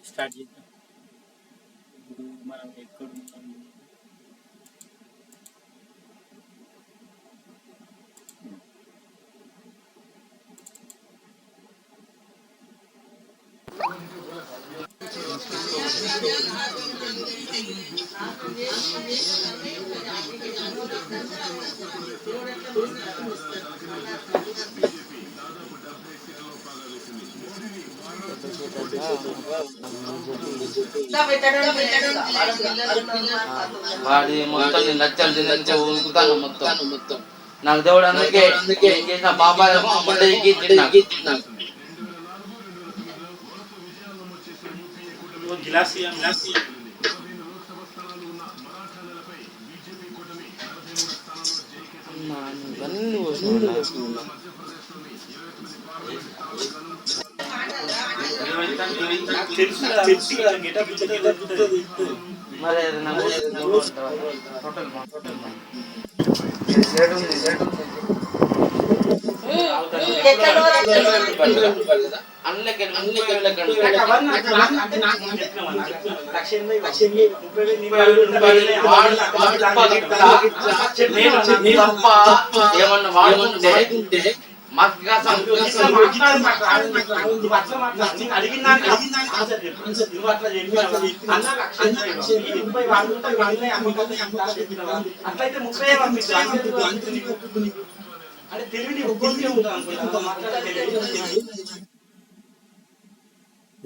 Start చేద్దాం. ఇప్పుడు మనం ఎక్కడున్నాము? వాడి మొత్తం నేను లక్షలు తినడానికి ఊరుకుతాను మొత్తం. నాకు దేవుడు అందుకే నేను చేసిన పాపాలేమో అమ్మడికి తిన్నాను. మరి ఏమన్నా వాడుకుంటే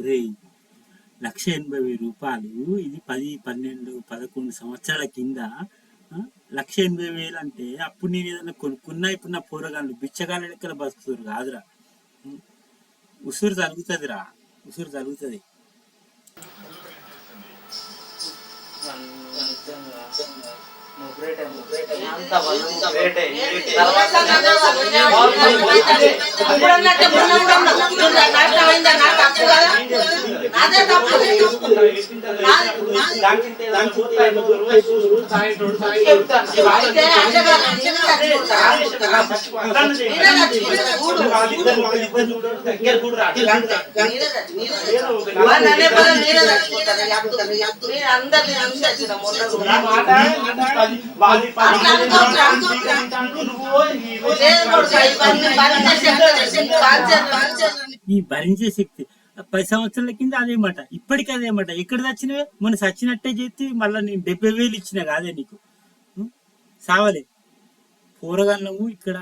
రే 1,80,000 ఇది 10, 12, 11 సంవత్సరాల కింద 1,80,000 అంటే అప్పుడు నేను ఏదైనా కొనుక్కున్నా ఇప్పుడు నా పోరగాళ్ళు బిచ్చగాళ్ళ లెక్కల బతుకుతారు కాదురా. ఉసురు తరుగుతుందిరా, ఉసురు తరుగుతుంది. ఈ భరించే శక్తి 10 సంవత్సరాల కింద అదే మాట, ఇప్పటికీ అదే మాట. ఎక్కడ చచ్చినవే? మన చచ్చినట్టే చేతి మళ్ళీ నేను 70,000 ఇచ్చిన కాదే నీకు. సావలే పోరగాళ్ళము ఇక్కడ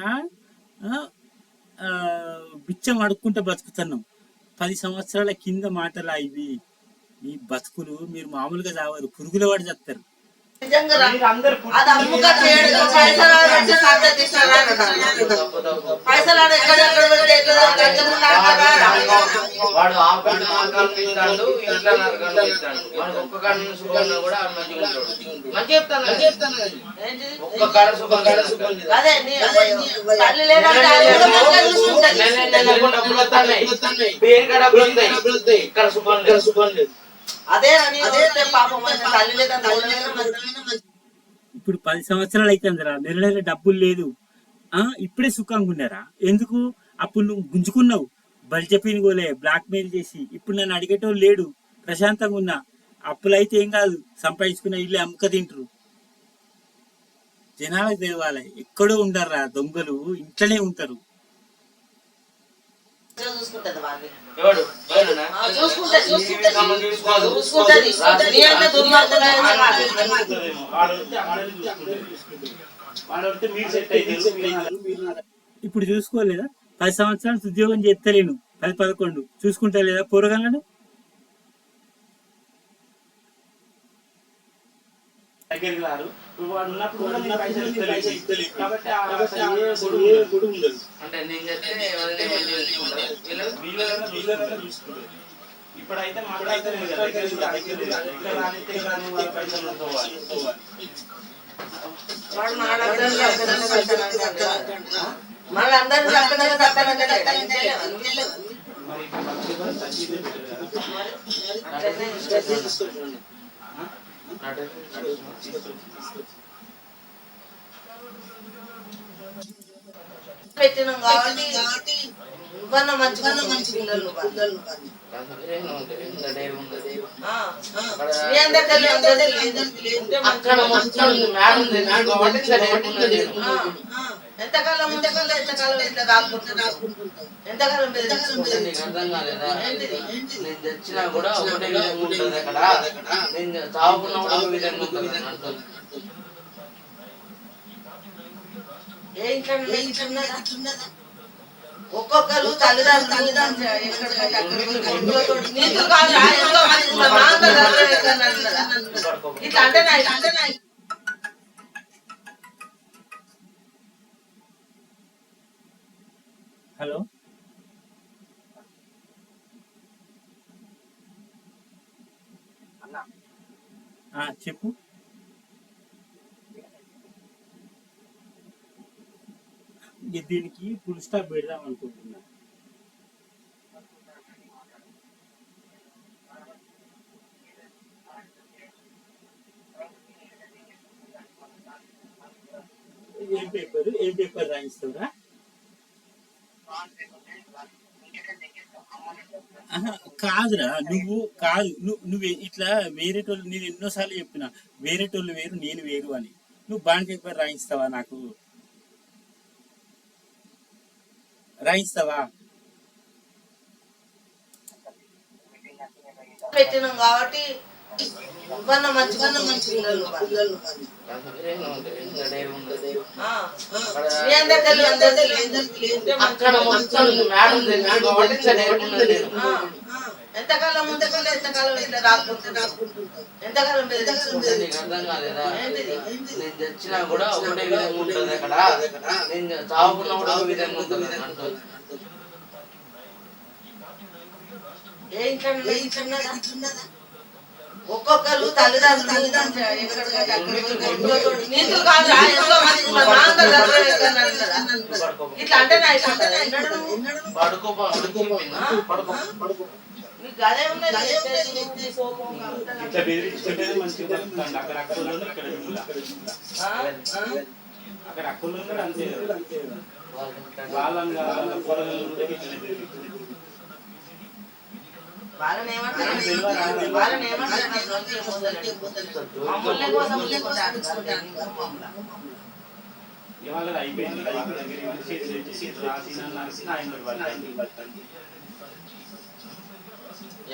బిచ్చం అడుక్కుంటే బతుకుతున్నాం. 10 సంవత్సరాల కింద మాటలా ఇవి. ఈ బతుకులు మీరు మామూలుగా చావరు, పురుగుల వాడి చస్తారు. వాడు ఆకలి తింటాడు, ఇంట్లో మనకు ఒక్క కాడ సుఖంగా కూడా మంచిగా ఉంటాడు. మంచిగా చెప్తాను ఒక్క కాడ సుఖం డబ్బులు వస్తాయి, పేరు డబ్బులు వస్తాయి, ఇక్కడ సుఖం లేదు. ఇప్పుడు 10 సంవత్సరాలు అయితుందిరా, నెల డబ్బులు లేదు. ఇప్పుడే సుఖంగా ఉన్నారా? ఎందుకు? అప్పుడు నువ్వు గుంజుకున్నావు, బలి చెప్పినగోలే బ్లాక్ మెయిల్ చేసి. ఇప్పుడు నన్ను అడిగేటోళ్ళు లేడు, ప్రశాంతంగా ఉన్నా. అప్పులైతే ఏం కాదు, సంపాదించుకున్న ఇల్లు అమ్మక తింటారు. జనాలకు తెలవాలి, ఎక్కడో ఉండరా దొంగలు, ఇంట్లోనే ఉంటారు. ఇప్పుడు చూసుకోలేదా? 10 సంవత్సరాలు ఉద్యోగం చేస్తలేను, 10, 11 చూసుకుంటా లేదా పోరగాళ్ళను? దగ్గరికి రారు. వాడు ఉన్నప్పుడు కూడా నేను పైసలు ఇస్తలేదు కాబట్టి అంటే ఇప్పుడైతే మాట్లాడతారు పైసలు మళ్ళీ అందరూ పెట్టినాం కాబట్టి నువ్వన్నా మంచిగా పిల్లలు ఎంత డైరీ ఉంటుంది మీ అందరికీ అక్కడ మొత్తం మేడం తెలుసు కాబట్టి ఇంత డైరీ ఉన్నది. ఎంతకాలం ఎంతకాలం ఇట్లా రాసుకుంటుంటాం ఎంతకాలం నీకు అర్థం కాలేదా? నేను తెచ్చినా కూడా ఒకటే విధంగా ఉంటుంది అక్కడ, నేను చావుకున్నా కూడా ఒక విధంగా ఉంటుంది అని అర్థం. ఏ ఇంట్లో ఒక్కొక్కరు తల్లిదండ్రులు నీతులు కాదు ఎంతో మంది ఇట్లా అంటే హలో చెప్పు. దీనికి ఫుల్ స్టాప్ పెడదాం అనుకుంటున్నా. ఏం పేపర్ రాయిస్తావురా? కాదురా, నువ్వు ఇట్లా వేరేటోళ్ళు, నేను ఎన్నోసార్లు చెప్పిన వేరేటోళ్ళు వేరు నేను వేరు అని. నువ్వు బాండ్ పేపర్ రాయిస్తావా? నాకు రాయిస్తావా? పెట్టినాం కాబట్టి నువ్వన్నా మంచిగా పిల్లలు మీ అందరికీ అక్కడ మొత్తం మేడం తెలుసు కాబట్టి ఇంత డైరీ ఉన్నది. ఎంతకాలం ఇట్లా రాసుకుంటుంటాం ఎంతకాలం నీకు అర్థం కాలేదా? నేను తెచ్చినా కూడా ఒకటే విధంగా ఉంటుంది అక్కడ, నేను చావుకున్నా కూడా ఒక విధంగా ఉంటుంది అని అర్థం. ఏ ఇంట్లో ఒక్కొక్కరు తల్లిదండ్రులు నీతులు కాదు ఎంతో మంది ఇట్లా అంటే నీకు అదే ఉన్నది. అక్కడ అక్కలు అంతే వాళ్ళని ఏమంటారు మమ్మల్ని కోసం ఇవాళ అయిపోయింది.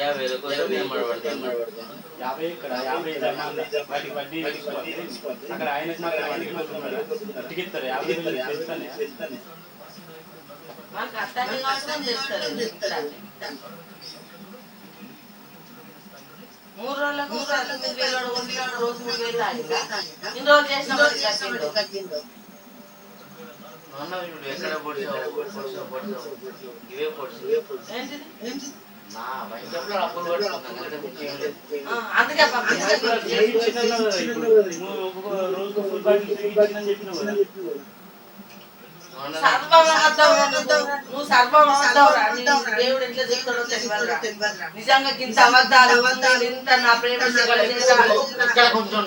50,000 కోసం ఏం పడబడతాను? 50 ఇక్కడ 50 వాటికి వడ్డీ అక్కడ ఆయనకు మాత్రం వడ్డీకి ఇస్తారు. 50,000 మనకు అర్థం కావడం చేస్తారు. 3 రోజులకు 3,000 అడుగుంటే రోజు 3,000 తాగిందా? ఇన్ని రోజులు చేసిన కట్టిండు. ఎక్కడ పొడిచావు ఇవే పొడిచావు ఏంటిది నా వైద్యంలో అప్పులు పడుతున్నాను. అందుకే నువ్వు సర్వమవుతావురా. దేవుడు ఎట్లా చెప్తాడో తెలియదురా. నిజంగా ఇంత అబద్ధాలు ఇంత నా ప్రేమ కొంచెం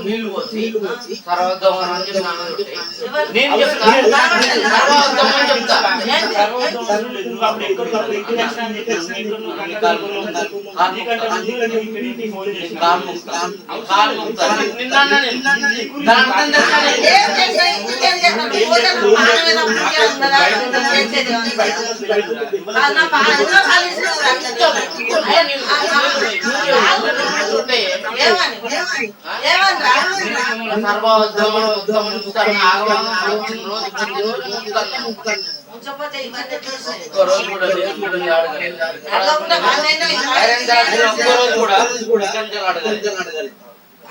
నీళ్లు పోసి సర్వోత్తమం అని చెప్పి నేను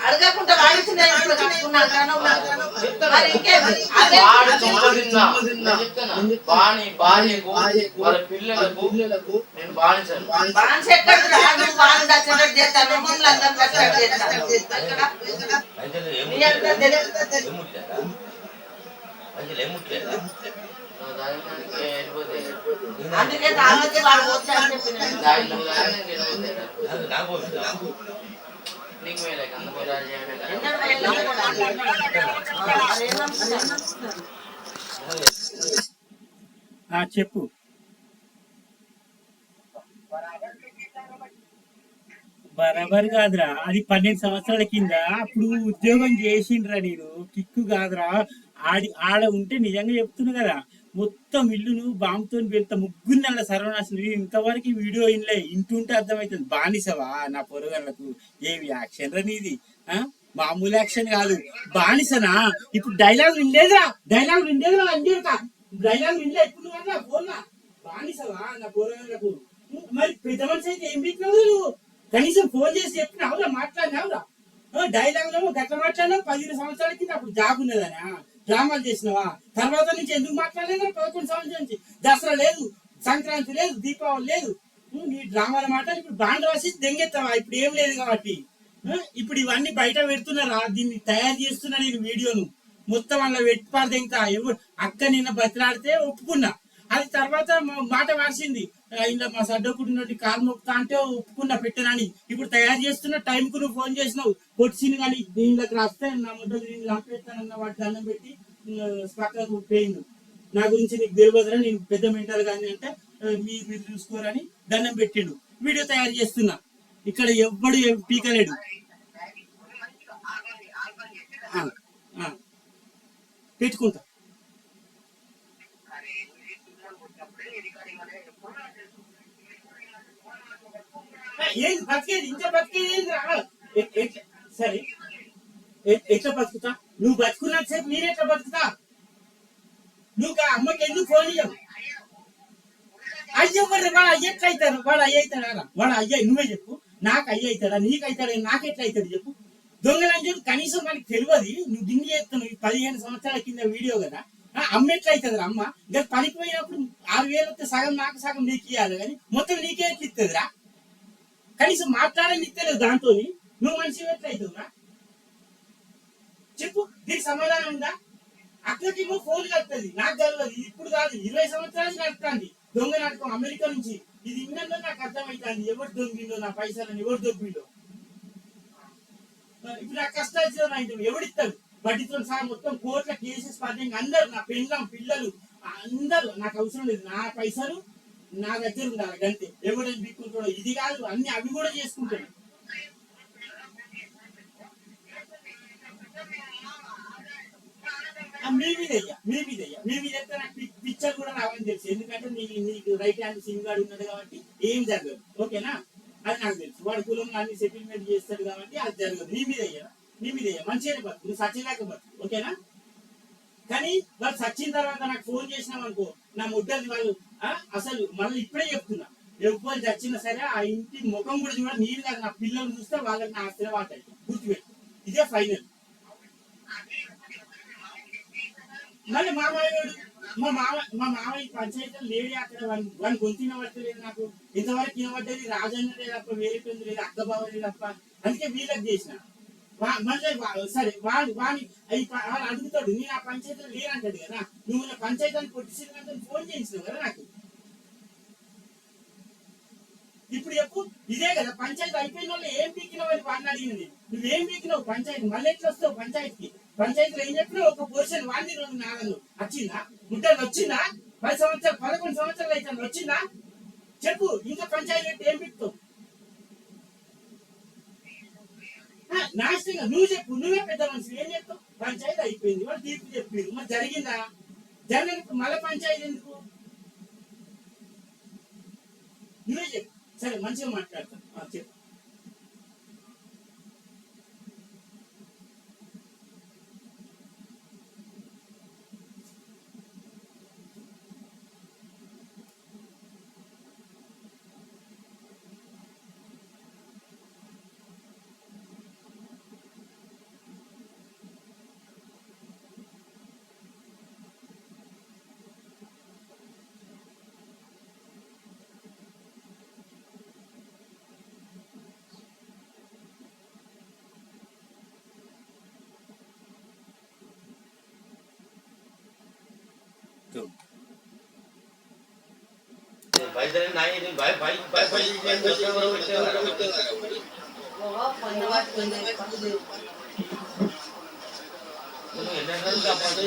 అడగకుండా వాళ్ళ పిల్లలకు నేను బానిసను. అందుకే తాగొచ్చి వాడు వచ్చాడని చెప్పిన నీకు మేలే అందుకోవాలి. చెప్పు. బరాబర్ కాదురా, అది 12 సంవత్సరాల కింద అప్పుడు ఉద్యోగం చేసిండ్రా నేను. కిక్కు కాదురా. ఆడ ఉంటే నిజంగా చెప్తున్నా కదా, మొత్తం ఇల్లును బాంబుతో వెళ్తా, ముగ్గురు నెలల సర్వనాశనం. నేను ఇంతవరకు ఈ వీడియో ఇన్లే, ఇంటుంటే అర్థమవుతుంది. బానిసవా నా పొరగళ్ళకు? ఏమి యాక్షన్ రా నీది? మామూలు యాక్షన్ కాదు, బానిసనా? ఇప్పుడు డైలాగ్ వినలేదురా, డైలాగ్ వినలేదురా, అంజేరుక డైలాగ్ వినలే. ఇప్పుడు నువ్వు ఫోన్లా బానిసవా నా పొరగళ్ళకు? మరి పెద్ద మనిషి అయితే ఏం పెట్టినావు నువ్వు? కనీసం ఫోన్ చేసి చెప్పినావురా, మాట్లాడినావురా? డైలాగ్ లో గట్ల మాట్లాడినావు. 15 సంవత్సరాల కింద అప్పుడు జాబ్ ఉన్నదనా డ్రామాలు చేసినావా? తర్వాత నుంచి ఎందుకు మాట్లాడలేదు? 11 సంవత్సరాల నుంచి దసరా లేదు, సంక్రాంతి లేదు, దీపావళి లేదు. నీ డ్రామాల మాట ఇప్పుడు బాండ్ రాసి దెంగెత్తావా? ఇప్పుడు ఏం లేదు కాబట్టి. ఇప్పుడు ఇవన్నీ బయట పెడుతున్నారా? దీన్ని తయారు చేస్తున్నా నేను వీడియోను మొత్తం అలా వెట్టిపారు దెంగతా. ఎవరు అక్క నిన్న బతిలాడితే ఒప్పుకున్నా, అది తర్వాత మాట మార్చింది. ఇలా మా సడ్డకుడినట్టు కాలు మొక్కుతా అంటే ఒప్పుకున్నా పెట్టనని. ఇప్పుడు తయారు చేస్తున్న టైంకు నువ్వు ఫోన్ చేసినావు, కొట్టింది కానీ దీనిలోకి రాస్తే నా ముద్దలు నేను చంపేస్తానన్న వాటి దండం పెట్టి పక్కకు పోయింది. నా గురించి నీకు తెలియదురా, నేను పెద్ద మెంటల్ కానీ అంటే మీరు చూసుకోరని దండం పెట్టిండు. వీడియో తయారు చేస్తున్నా, ఇక్కడ ఎవ్వడు పీకలేడు. పెట్టుకుంటా. ఏది బతికేది? ఇంకా బతికేది రా. సరే, ఎట్లా బతుకుతా? నువ్వు బతుకున్నంత సేపు నేను ఎట్లా బతుకుతా? నువ్వు అమ్మకి ఎందుకు ఫోన్ ఇయ్యవు? అయ్యో వాడు అయ్య ఎట్లా అవుతాడు? వాడు అయ్య అవుతాడా? వాడు అయ్య నువ్వే చెప్పు. నాకు అయ్య అవుతాడా? నీకు అవుతాడా? నాకు ఎట్లా అవుతాడు చెప్పు? దొంగలని చెప్పి కనీసం మనకి తెలియదు. నువ్వు దిండి చేస్తున్నావు. 15 సంవత్సరాల కింద వీడియో కదా. అమ్మ ఎట్లా అవుతుంది రా? అమ్మ ఇంకా పనిపోయినప్పుడు 6,000 వస్తే సగం నాకు సగం నీకు ఇవ్వాలి, కానీ మొత్తం నీకే ఎట్లా ఇస్తుందిరా? కనీసం మాట్లాడని ఇస్తలేదు దాంతో. నువ్వు మనిషి ఎట్లా అవుతుందిరా చెప్పు? దీనికి సమాధానం ఉందా? అక్కడికేమో ఫోన్ కలుపుతుంది, నాకు కలవదు. ఇప్పుడు కాదు, 20 సంవత్సరాలు కలుపుతుంది దొంగ నాటకం అమెరికా నుంచి. ఇది విన్నదో నాకు అర్థమవుతుంది, ఎవరు దొంగిండో నా పైసలను, ఎవరు దొబ్బిండో. ఇప్పుడు నాకు కష్టాలు అయితే ఎవడిస్తాడు? వడ్డీతో సహా మొత్తం కోట్ల కేసెస్ పడ్డాయి. అందరు నా పెళ్ళం పిల్లలు అందరూ నాకు అవసరం లేదు. నా పైసలు నా దగ్గర ఉండాలి గంతే. ఎవడని బిక్కుంటాడో ఇది కాదు, అన్ని అవి కూడా చేసుకుంటాడు. మీ మీద అయితే నాకు పిక్చర్ కూడా రావని తెలుసు. ఎందుకంటే నీకు రైట్ హ్యాండ్ సిమ్ గార్డ్ ఉన్నాడు కాబట్టి ఏం జరగదు. ఓకేనా? అది నాకు తెలుసు. వాడు కులంలో అన్ని సెటిల్మెంట్ చేస్తాడు కాబట్టి అది జరగదు. నీ మీద మంచిగానే బతుకు, నువ్వు సచ్చినాక బతుకు. ఓకేనా? కానీ వాళ్ళు సచ్చిన తర్వాత నాకు ఫోన్ చేసినావు అనుకో, నా ముద్దది వాళ్ళు అసలు మళ్ళీ ఇప్పుడే చెప్తున్నా, ఎవ్వరు చచ్చినా సరే ఆ ఇంటి ముఖం కూడా చూడ. నీరు కాదు, నా పిల్లలు చూస్తే వాళ్ళకి నా ఆస్తిలో వాటాయి. గుర్తుపెట్టు, ఇదే ఫైనల్. మళ్ళీ మా మామయ్య పంచాయతీలో లేడీ అక్కడ వాడిని గొంతు వినబట్టలేదు. నాకు ఇంతవరకు వినబడ్డది రాజన్న తప్ప, వేరే పెళ్లి లేదు, అక్క బావ లేదు తప్ప. అందుకే వీళ్ళకి చేసిన. మళ్ళీ సరే వాడు అడుగుతాడు, నేను ఆ పంచాయతీలో లేనంటాడు కదా. నువ్వు నా పంచాయతీని కొట్టించిన ఫోన్ చేయించినావు కదా నాకు. ఇప్పుడు చెప్పు, ఇదే కదా పంచాయతీ అయిపోయిన వాళ్ళు ఏం పీకినావు అని వాడిని అడిగినది. నువ్వేం పీకినావు పంచాయతీ? మళ్ళీ ఎట్లా వస్తావు పంచాయతీకి? పంచాయతీలో ఏం చెప్పినా ఒక పొజిషన్ వాడిని 2 నాలుగు వచ్చిందా? ముట్టలు వచ్చిందా? 10 సంవత్సరాలు 11 సంవత్సరాలు అయితే వచ్చిందా? చెప్పు. ఇంకా పంచాయతీ పెట్టి ఏం పీకుతావు? నాశనంగా నువ్వు చెప్పు. నువ్వే పెద్ద మనిషి, ఏం చెప్తావు? పంచాయతీ అయిపోయింది, వాడు తీర్పు చెప్పింది, మరి జరిగిందా? జరిగినప్పుడు మళ్ళీ పంచాయతీ ఎందుకు? నువ్వే చెప్పు. సరే మంచిగా మాట్లాడతాను, చెప్పు. ఎన్నడూ తప్పదు,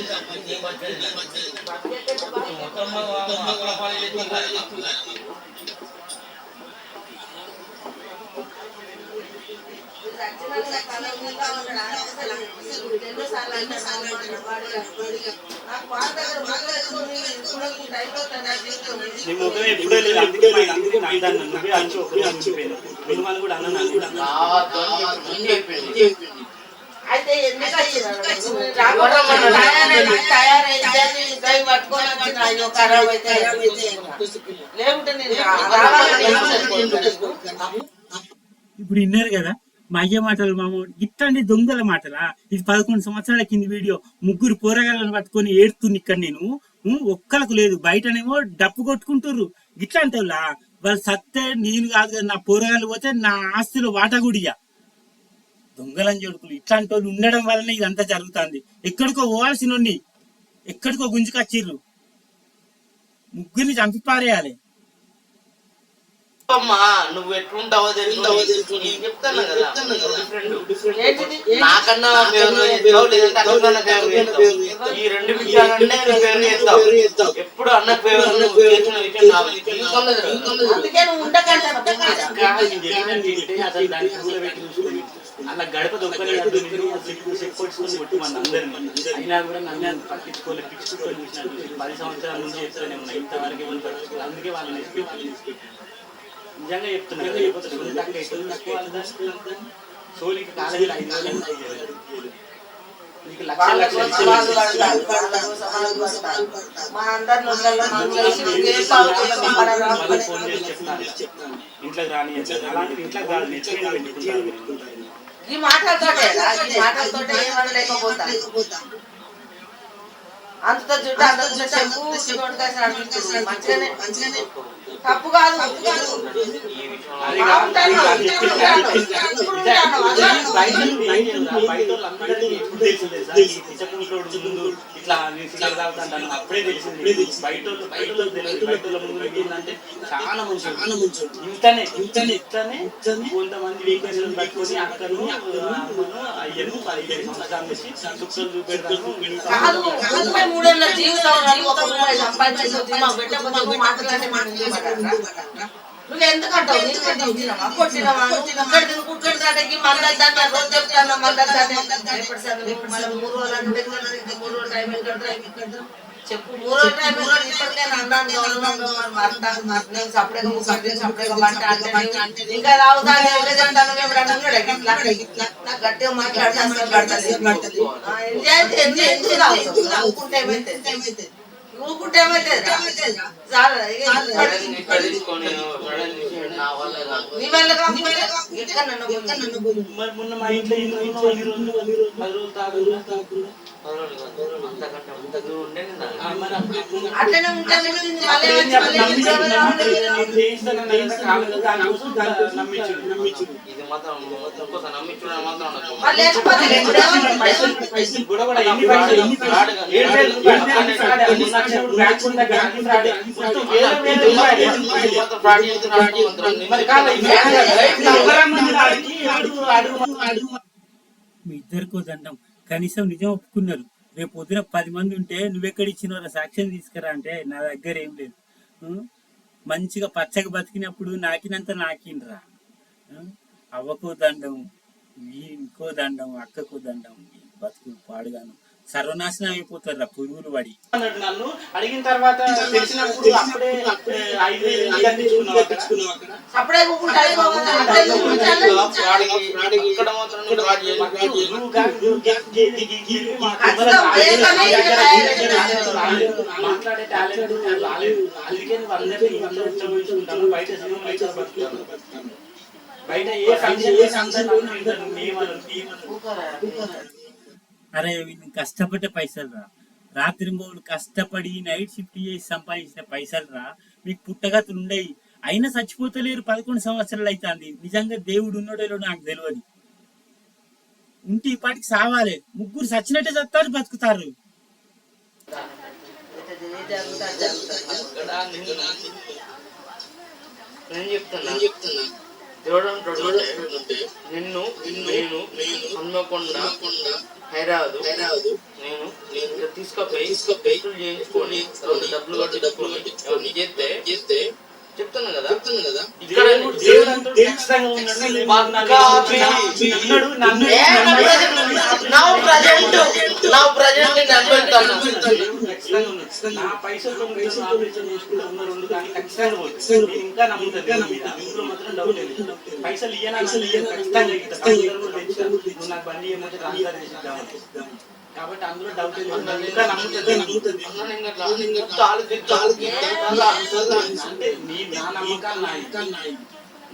ఏం పట్టలేదు. మొత్తం అక్కడ పని చేస్తున్నారు. నీ ముఖం ఎప్పుడూ లేదు, అందుకే అంటాను నువ్వే అంచు మిమ్మల్ని కూడా అన్నాను. అయితే ఎందుకు తయారైందని పట్టుకొని వచ్చిన అయ్యో ఖరాబ్ అయితే లేకుంటే నేను ఇప్పుడు విన్నారు కదా మా అయ్య మాటలు, మామ ఇట్లాంటి దొంగల మాటలా. ఇది 11 సంవత్సరాల కింది వీడియో. ముగ్గురు పోరగాళ్ళని పట్టుకొని ఏడుతుంది ఇక్కడ నేను. ఒక్కలకు లేదు, బయటనేమో డప్పు కొట్టుకుంటుర్రు. ఇట్లాంటి వాళ్ళు సత్తే నేను కాదు కదా, నా పోరగాళ్ళు పోతే నా ఆస్తిలో వాటా గుడియా. దొంగలని జోడుకులు ఇట్లాంటి వాళ్ళు ఉండడం వల్లనే ఇదంతా జరుగుతుంది. ఎక్కడికో పోవాల్సిన ఎక్కడికో గుంజుకొచ్చిర్రు. ముగ్గురిని చంపి పారేయాలి. అమ్మా నువ్వు ఎట్లుంటావో తెలుసు, నేను చెప్తాను కదా. నాకన్నా ఈ 2 విషయాలంటే ఎప్పుడు అన్న అందుకే నువ్వు ఉండకంటాను. అలా గడప దొక్కని కొట్టి మన అందరినీ అయినా కూడా నన్ను పట్టించుకోలేదు, పిచ్చుకొని చూసినట్టు 10 సంవత్సరాల నుంచి చెప్తానే ఉన్నా. ఇంతవరకు ఎవరు పట్టించుకోవాలి. అందుకే వాళ్ళని నిజంగా చెప్తున్నా. సోలికి కాలేజీలో 5 రోజులు నీకు మా అందరి ఫోన్ చేసి చెప్తాను ఇంట్లోకి రాని. అలాంటివి ఇంట్లోకి కాదు, పెట్టుకుంటాను. ఈ మాటలతోటే ఏమని లేకపోతా అంత జుట్టు మంచిగానే తప్పు కాదు. ఇట్లా అప్పుడే తెలిసింది. బయట ఏంటంటే చాలా మంచి ఇంతనే కొంతమంది వీక్నెస్ పట్టుకొని అక్కను అయ్యను 15 సంవత్సరాల నుంచి సుఖం చూపెడతాను. 3 ఏళ్ళ జీవితం నువ్వు ఎందుకంటావు? కొట్టినవా కుక్కడికి మందకి రోజు చెప్తాను. 3 రోజులు టైం చెప్పు. 3 రోజులు టైం ఇప్పటికే అన్నాను నేను సపరేట్గా బంట అంటే ఇంకా రావుతాను. నాకు గట్టిగా మాట్లాడుతుంది. ఊరుకుంటే ఏమైతే మొన్న మా అట్లనే ఉంటాను. మీ ఇద్దరికో దండం. కనీసం నిజం ఒప్పుకున్నారు. రేపు పొద్దున 10 మంది ఉంటే నువ్వెక్కడ ఇచ్చినవరా సాక్ష్యం తీసుకురా అంటే నా దగ్గర ఏం లేదు. మంచిగా పచ్చగా బతికినప్పుడు నాకినంత నాకినరా. అవ్వకో దండం, ఇంకో దండం, అక్కకో దండం. బతుకులు పాడుగాను సర్వనాశనం అయిపోతారు రా పురుగులు పడి. నన్ను అడిగిన తర్వాత తెలిసినప్పుడు అప్పుడే 5,000 మాట్లాడే టాలెంట్ రాలేదు. అందుకే నువ్వు అందరినీ ఇష్టం బయట బయట ఏ ఫంక్షన్ అరే వీళ్ళు కష్టపడ్డ పైసలు రా. రాత్రి మూడు కష్టపడి నైట్ షిఫ్ట్ చేసి సంపాదించిన పైసలు రా. మీకు పుట్టగతులు ఉండయి, అయినా చచ్చిపోతలేరు. 11 సంవత్సరాలు అవుతుంది. నిజంగా దేవుడు ఉన్నాడో నాకు తెలియదు. ఉంటే ఈ పాటికి సావాలి. ముగ్గురు చచ్చినట్టే చస్తారు, బతుకుతారు. నేను చెప్తున్నా ఎవడంటే నిన్ను నేను హన్మకొండ హైదరాబాదు నేను తీసుకుపోయి చేయించుకొని తర్వాత డబ్బులు కట్టి ఎవరిని చేస్తే చెప్తాను కదా ఇక్కడ నా పైసలు ఆపరేషన్ చేసుకుంటా ఉన్నారు కానీ ఖచ్చితంగా పోతుంది. నేను ఇంకా నమ్ముతాను ఇంట్లో మాత్రం డౌట్ లేదు. పైసలు ఇయ్యనా ఖచ్చితంగా నువ్వు నాకు బండి ఏమంటే ట్రాన్స్ఫర్ చేసిద్దామని. కాబట్టి అందులో డౌట్ లేదు. ఇంకా నమ్ముతుంది అంటే నా నమ్మకాలు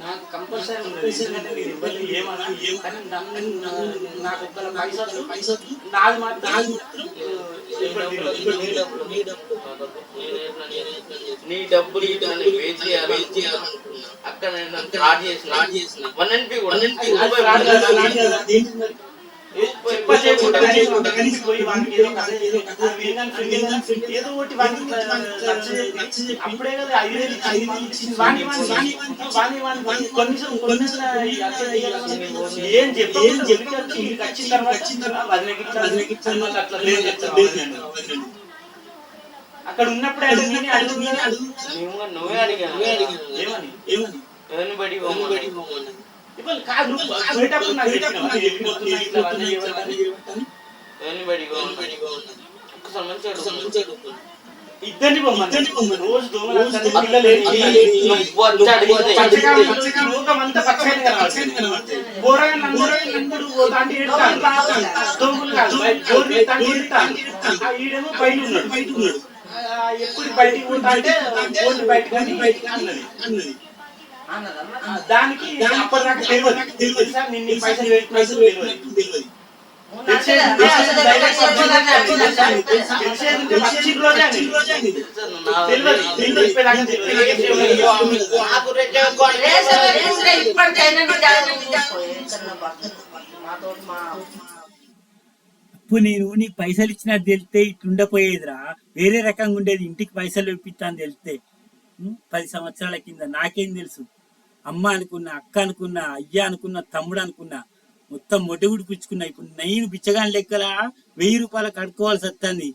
నాకు కంపల్సరీ ఉన్నది. ఎందుకంటే నేను ఇవ్వాలి ఏమన్నా కానీ నాకు ఒక్క పైసలు నాది మాత్రం నీ డబ్బులు అక్కడ స్టార్ట్ చేసిన 1NP కూడా ఏదో ఒకటి అప్పుడే కదా 5,000 ఏం చెప్పి వచ్చిన తర్వాత అక్కడ ఉన్నప్పుడే నువ్వే అడిగా ఏమని బడి కాదు ఇద్దరిని పొమ్మని రోజు లోకమంతా పచ్చగా ఈడేమో బయట ఉన్నాడు ఎప్పుడు బయటికి పోతా అంటే బయటకి అన్నది దానికి అప్పటిదాకా తెలియదు సార్ నిన్ను పైసలు తెలియదు ఇప్పుడు నేను నీకు పైసలు ఇచ్చినట్టు తెలిస్తే ఇట్లుండపోయేదిరా, వేరే రకంగా ఉండేది. ఇంటికి పైసలు ఇప్పిస్తాను తెలిస్తే 10 సంవత్సరాల కింద నాకేం తెలుసు? అమ్మ అనుకున్నా, అక్క అనుకున్నా, అయ్య అనుకున్నా, తమ్ముడు అనుకున్నా, మొత్తం మొట్టగుడి పుచ్చుకున్నా. ఇప్పుడు నేను బిచ్చగాని లెక్కల 1000 రూపాయలు కడుక్కోవాల్సి వస్తుంది.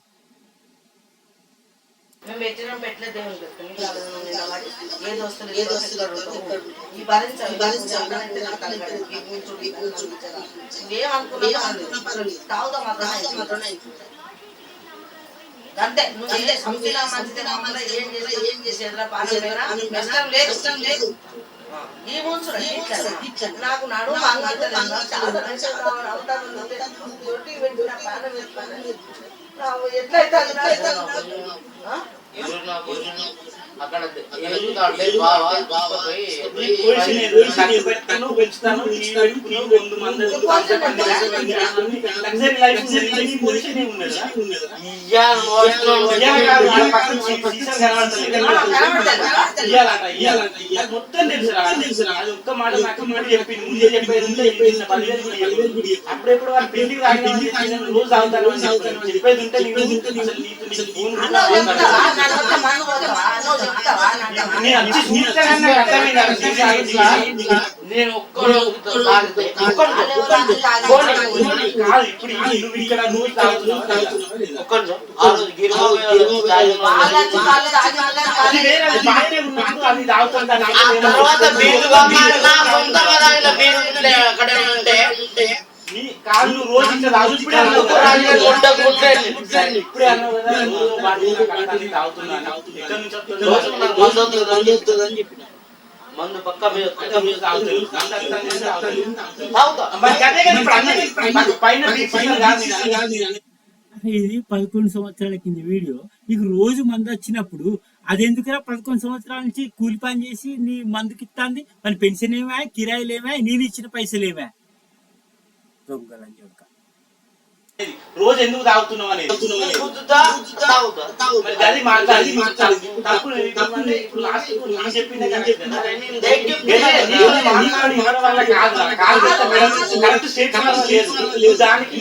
అంతే నువ్వు సంపినా మంచిగా ఏం చేసేదిరా నష్టం లేదు. ఈ ముంచు నాకు నడు ఎట్లయితే అక్కడ మొత్తం తెలుసు. అది ఒక్క మాట చెప్పింది ముందే చెప్పేది అప్పుడెప్పుడు వాళ్ళ పెళ్లికి రోజు తాగుతాను చెప్పేది ఉంటే నేను ఒక్కడు ఇప్పుడు నువ్వు ఇక్కడ నువ్వు తాగుతున్నావు అది తాగుతుంటా కాళ్ళు రోజు ఇట్లా తాగు ఇప్పుడే అన్నావు కదా తాగుతున్నాను చెప్పిన మందు పక్క ఇది 11 సంవత్సరాల కింద వీడియో. నీకు రోజు మందు వచ్చినప్పుడు అదెందుకురా 11 సంవత్సరాల నుంచి కూలి పని చేసి నీ మందుకి ఇస్తాంది? మన పెన్షన్ ఏమా, కిరాయిలు ఏమా, నేను ఇచ్చిన పైసలు ఏమా? దొంగలని చెప్తా. రోజు ఎందుకు తాగుతున్నావు అనేది గుద్దుతా తాగుతా మరి అది మాట్లాడి తప్పుడు ఇప్పుడు లాస్ట్ నేను చెప్పిందే కరెక్ట్ కదా. నేను డైట్ నీకు మాట్లాడి ఇవ్వడం వల్ల కాదు కరెక్ట్ స్టేట్మెంట్ లేదు దానికి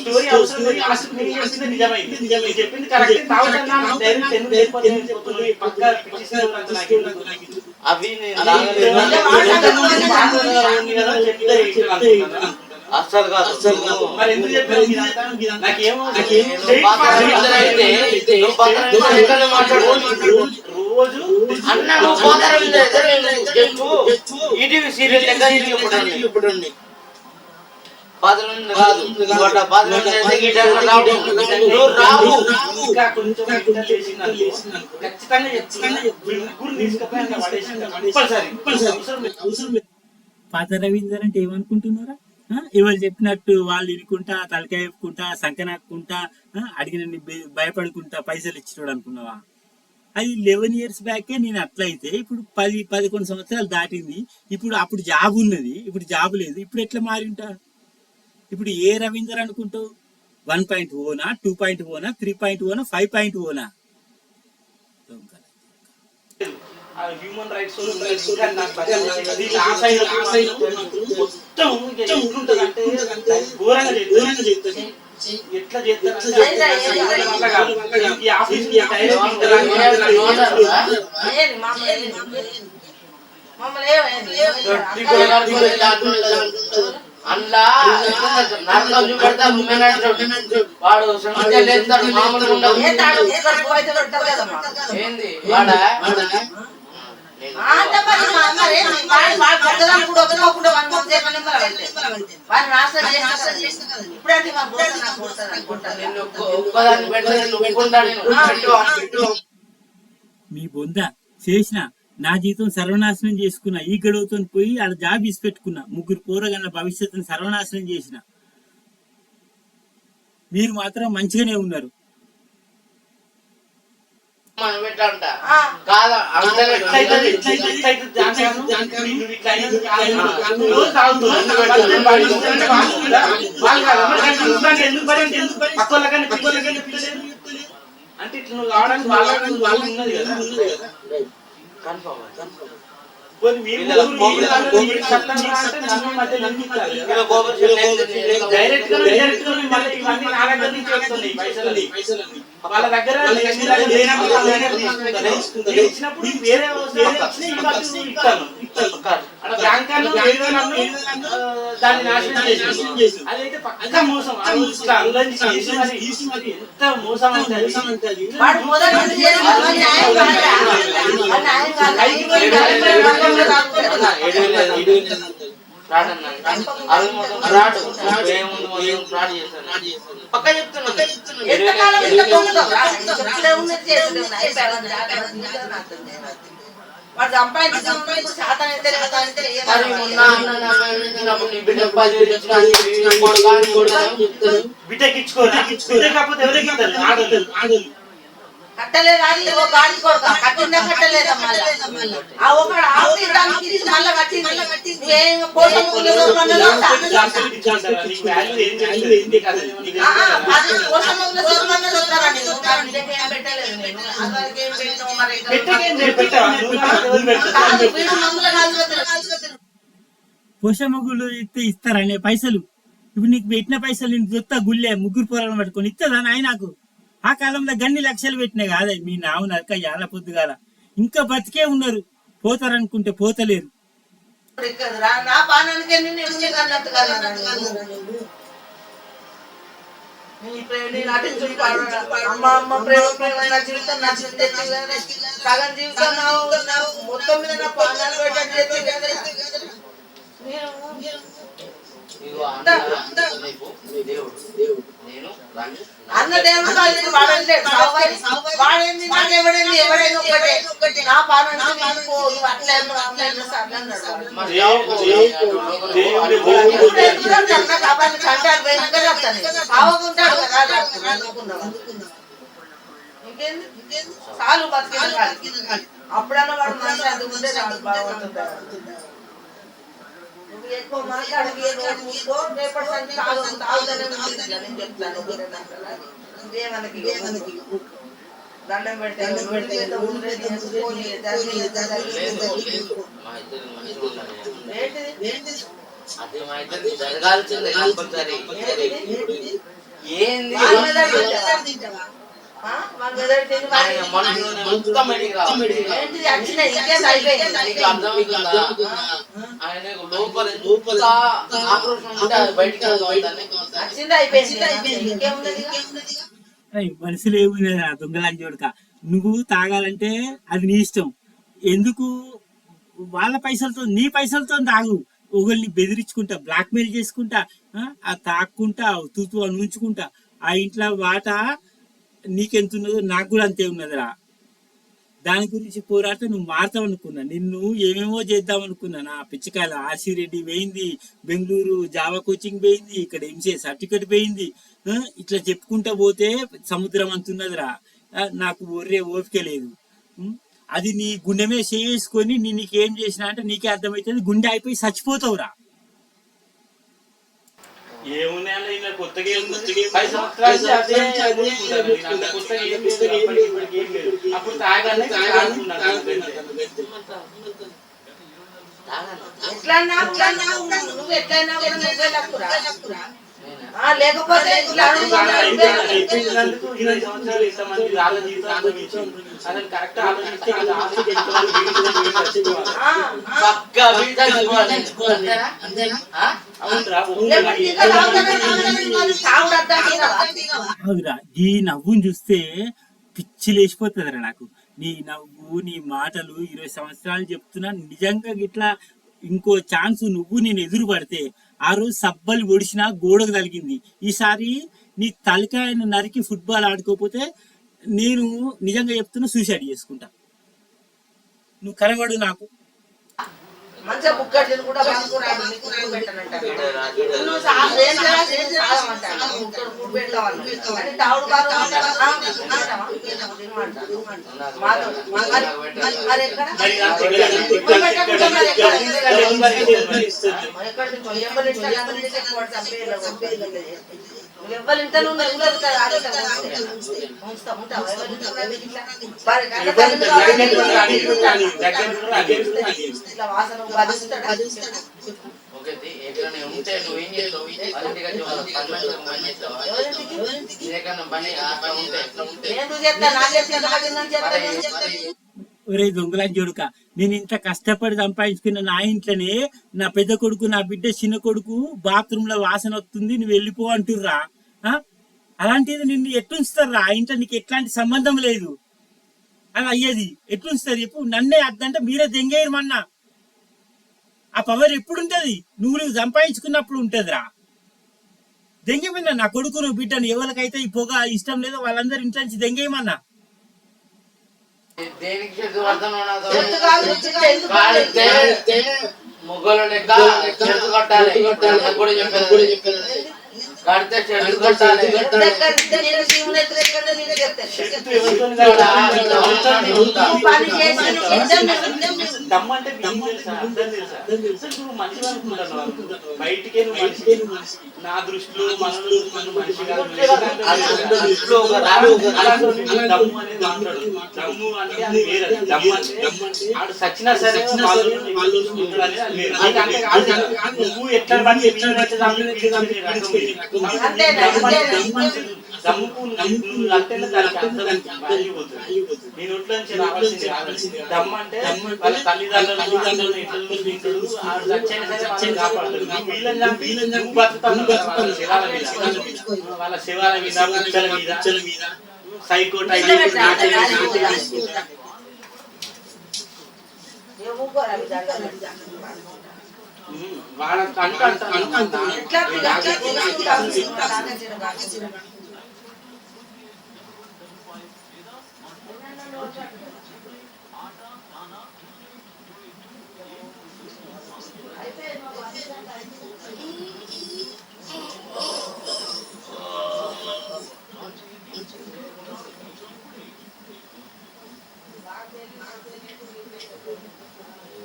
స్టోరీ అవసరం లేదు. లాస్ట్ నేను చెప్పింది నిజమైంది, నేను చెప్పింది కరెక్ట్. తాగుతున్నా డైరెక్ట్ ఎందుకు చెప్తున్నావు పక్క అవి అస్సలు కాదు. మరి ఎందుకు చెప్పారు నాకేమో రోజు అన్న ఈటీవీ సీరియల్ ఇప్పుడు రావు ఇంకా కొంచెం ఖచ్చితంగా చెప్తున్నా ముగ్గురు తీసుకుపోయి పాత రవీందర్ అంటే ఏమనుకుంటున్నారా? ఎవరు చెప్పినట్టు వాళ్ళు ఇనుకుంటా తలకాయ చెప్పుకుంటా సంకనాక్కుంటా అడిగిన భయపడుకుంటా పైసలు ఇచ్చినోడు అనుకున్నావా? అది 11 years బ్యాకే నేను అట్లయితే ఇప్పుడు 10-11 సంవత్సరాలు దాటింది. అప్పుడు జాబ్ ఉన్నది, ఇప్పుడు జాబ్ లేదు. ఇప్పుడు ఎట్లా మారి ఉంటారు? ఇప్పుడు ఏ రవీందర్ అనుకుంటావు? 1.0నా 2.0నా 3.0నా 5.0నా? హ్యూమన్ రైట్స్ మొత్తం ఘోరంగా చేస్తారు. ఎట్లా చేస్తారు ఈ ఆఫీస్ అందులో నరకం చూపెడతా వాడు మామూలు ఉండవు. ఏంది వాడా మీ బొంద చేసిన నా జీవితం సర్వనాశనం చేసుకున్నా. ఈ గడువుతో పోయి ఆడ జాబ్ ఇసి పెట్టుకున్నా. 3 పోరగాళ్ళ భవిష్యత్తుని సర్వనాశనం చేసిన. మీరు మాత్రం మంచిగానే ఉన్నారు. అంటే ఇట్లా నువ్వు కావడానికి వాళ్ళు ఉన్నది కదా. డైరెక్ట్ గా వాళ్ళ దగ్గర ఇచ్చినప్పుడు వేరే ఇస్తాను దాన్ని నాశనం చేసి అదైతే పక్కా మోసం. ఎంత మోసం అంటే పక్క చెప్తున్నా బిడ్డకి ఇచ్చుకోకపోతే ఎవరికి ఆడదు కట్టలేదు. అది గాడి కొడుక కట్టిందా కట్టలేదా మళ్ళా ఒకడు ఆఫీసానికి మళ్ళా కట్టింది. పోషమ్మగుళ్ళు ఇస్తారనే పైసలు ఇప్పుడు నీకు పెట్టిన పైసలు నేను దొత్తా గుళ్ళే 3 పోరాలను పట్టుకొని ఇస్తుందా నాయ? నాకు ఆ కాలంలో గన్ని లక్షలు పెట్టినాయి కాదా మీ నావు నరక యాల పొద్దుగాల. ఇంకా బతికే ఉన్నారు. పోతారనుకుంటే పోతలేరు. నా పానానికే అమ్మ ప్రేమ ప్రేమ నా జీవితం నా సగం జీవితం మొత్తం మీద నా పానాలు పెట్టేది. అన్న దేవుడు వాడంటే వాడేంది నాకెవడేంది ఎవడైనా ఒకటే. నా పాలన అట్లా చంటాలు పోయినాక సాగుకుంటాడు కదా. ఇంకేంది చాలు బతికే. అప్పుడన్నా వాడు మనిషి అందుకుంటే బాగుంటుంది. ఎక్కువ మాట్లాడి నోరు మూసుకో రేపటి సంచి తాగుతూనే ఉంటుంది ఇట్లా నేను చెప్తాను ఏమనకి దండం పెడితే అది మా ఇద్దరికి జరగాల్సిందే కంపల్సరీ. ఏంది మొత్తం ఆయన లోపల ఆక్రోషం ఉంటే బయటికి మనుషులు ఏముందా దొంగలని చూడక, నువ్వు తాగాలంటే అది నీ ఇష్టం. ఎందుకు వాళ్ళ పైసలతో నీ పైసలతో తాగు, ఒకరిని బెదిరించుకుంటా బ్లాక్మెయిల్ చేసుకుంటా ఆ తాక్కుంటా తూతూ అని ఉంచుకుంటా ఆ ఇంట్లో వాట నీకెంతున్నదో నాకు కూడా అంతే ఉన్నదిరా. దాని గురించి పోరాట నువ్వు మారుతావు అనుకున్నా, నిన్ను ఏమేమో చేద్దాం అనుకున్నా. నా పిచ్చకాయల ఆసిరెడ్డి పోయింది, బెంగళూరు జావా కోచింగ్ పోయింది, ఇక్కడ ఎంసీఏ సర్టిఫికెట్ పోయింది, ఇట్లా చెప్పుకుంటా పోతే సముద్రం అంతున్నదిరా. నాకు ఒర్రే ఓపిక లేదు. అది నీ గుండెమే చేసుకొని నీకేం చేసినా అంటే నీకే అర్థమవుతుంది, గుండె అయిపోయి చచ్చిపోతావురా. ఏమున్నాయన్న ఇలా కొత్తగా ఏముంది 10 సంవత్సరాల నుంచి అదే కొనుక్కుంటాను నేను. అంత కొత్తగా ఏం లేదు, అప్పటికి ఏం లేదు. అప్పుడు తాగానే తాగుతున్నాను. నువ్వు ఎట్లయినా కూడా నువ్వే లక్కురా. లేకపోతే చెప్పిందందుకు 20 సంవత్సరాలు ఇంతమంది రాళ్ళ జీవితాలు అసలు కరెక్ట్ ఆలోచిస్తే అవురా, ఈ నవ్వుని చూస్తే పిచ్చి లేచిపోతుందిరా నాకు. నీ నవ్వు నీ మాటలు 20 సంవత్సరాలు చెప్తున్నా. నిజంగా ఇట్లా ఇంకో ఛాన్స్ నువ్వు నేను ఎదురు పడితే ఆ రోజు సబ్బలు ఒడిసినా గోడకు తగిలింది. ఈసారి నీ తలకాయను నరికి ఫుట్బాల్ ఆడుకోకపోతే నేను నిజంగా చెప్తున్నా సూసైడ్ చేసుకుంటా. నువ్వు కనబడు నాకు. మంచిగా బుక్కట్లు కూడా ఎవరింటను వాసన ఒరే దొంగలని చూడుక, నేను ఇంత కష్టపడి సంపాదించుకున్న నా ఇంట్లోనే నా పెద్ద కొడుకు నా బిడ్డ చిన్న కొడుకు బాత్రూమ్ లో వాసన వస్తుంది నువ్వు వెళ్ళిపో అంటుర్రా. అలాంటిది నిన్ను ఎట్లుంచుతారా? ఆ ఇంట్లో నీకు ఎట్లాంటి సంబంధం లేదు. అది అయ్యేది ఎట్లుంచుతారు చెప్పు? నన్నే అద్దంటే మీరే దెంగేయమన్నా. ఆ పవర్ ఎప్పుడుంటది? నువ్వు సంపాదించుకున్నప్పుడు ఉంటదిరా. దెంగేమన్నా నా కొడుకును బిడ్డను. ఎవరికైతే ఈ పొగ ఇష్టం లేదో వాళ్ళందరూ ఇంట్లో నుంచి దెంగేయమన్నా. ముగ్గులు లెక్క చెట్టు కట్టాలి. కడితే చెట్టు కట్టాలి. దమ్మంటే మనిషి అనుకుంటున్నాను. బయటికే నువ్వు మనిషి, నా దృష్టిలో మనలో మనిషి దమ్ము అనేది మాట్లాడు. దమ్ము అంటే అది వేరే. దమ్ము అంటే ఆడు సచ్చినా సరే నువ్వు ఎట్లా దమ్ముకు అంటే దానికి అర్థం పోతుంది. నీ నోట్లో నుంచి రావాల్సింది కాదు. దమ్ము అంటే వాళ్ళ తల్లిదండ్రులు ఎట్లా చూసుకుంటాడు, ఆడు చచ్చైనా సరే వాళ్ళని కాపాడుతాడు. నువ్వు వీళ్ళని చంపి నువ్వు బతుకుతావు వాళ్ళ శివాల మీద ముచ్చల మీద సైకో వాళ్ళ అంట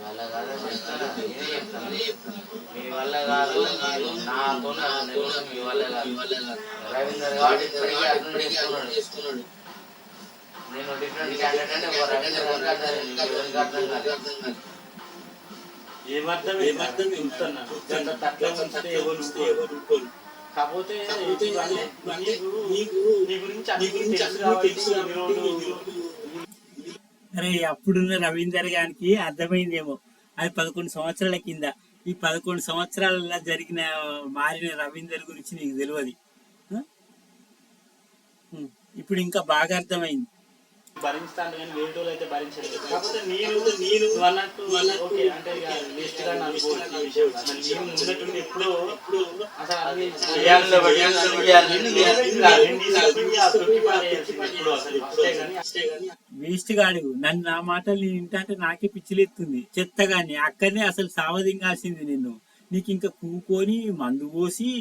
అలా కాదా చెప్తారా? నేనే చెప్తాను. మీ వల్ల కాదు, నాతో మీ వల్ల కాదు. రవీందర్ కాబట్టి ఇప్పటికీ అర్థం చేసుకున్నాడు. నేను డిఫరెంట్ క్యాండిడేట్ అంటే ఒక రవీందర్ గారికి ఎవరికి అర్థం కాదు. ఏమర్థం చెప్తున్నాను తట్ల ఉంచితే ఎవరు కాకపోతే నీ గురించి తెలుసు కాబట్టి అరే అప్పుడున్న రవీందర్ గారికి అర్థమైందేమో, అది 11 సంవత్సరాల కింద. ఈ 11 సంవత్సరాలలో మారిన రవీందర్ గురించి నీకు తెలియదు. ఇప్పుడు ఇంకా బాగా అర్థమైంది. భరిస్తాను కానీ వేరే వాళ్ళు అయితే భరించలేదు. కాకపోతే నేను అన్నట్టు ఓకే అంటే వేస్ట్ గా అనుకోవచ్చు ఈ విషయం. అసలు నేను ముందట్టు ఎప్పుడో అసలు అది వేస్ట్ గాడు. నన్ను నా మాటలు వింటే నాకే పిచ్చిలెత్తుంది. చెత్తగాని అక్కడనే అసలు సావదింగాల్సింది నిన్ను. నీకు ఇంకా కూకొని మందు పోసి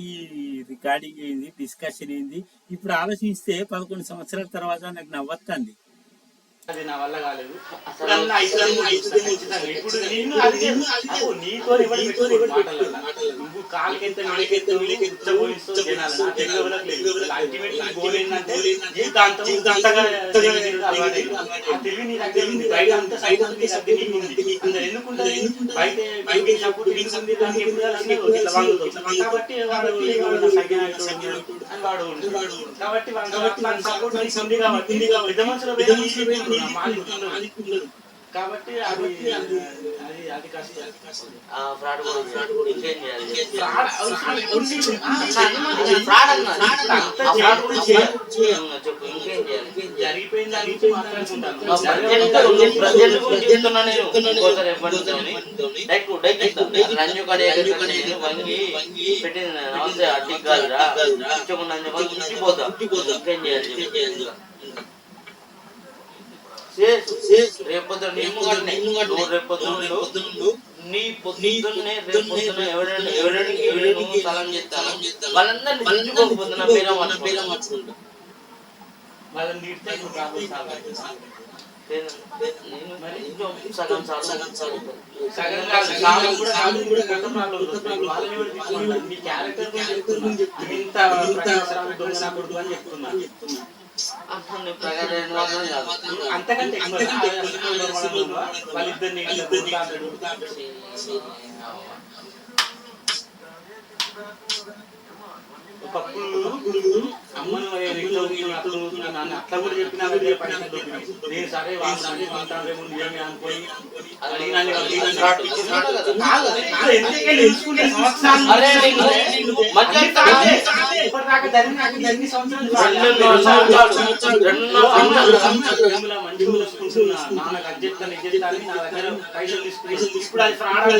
ఈ రికార్డింగ్ ఏంది, డిస్కషన్ ఏంది. ఇప్పుడు ఆలోచిస్తే 11 సంవత్సరాల తర్వాత నాకు నవ్వొస్తుంది. అది నా వల్ల కాలేదు. ఇప్పుడు నువ్వు కాలుకెత్తే కాబట్టి కాబట్టి అది కష్టం. ఫ్రాడ్ కూడా ఇంకేం జరిగిపోయింది మాట్లాడుకుంటాను. రేపొద్దు నీ పొద్దున్నే రేపొద్దున ఎవరెవరికి సలాం చేస్తాను వాళ్ళందరినీ మార్చుకుంటా. వాళ్ళని సగం అంతకంటే వాళ్ళిద్దరిని ఒకప్పుడు అమ్మను అట్లా కూడా చెప్పిన నేను సరే వాళ్ళేమో నిజమే అనుకోని నాన్నకు అధ్యక్షత నిజేస్తానని నా దగ్గర పైసలు తీసుకుని ఇప్పుడు అది ఫ్రాడ్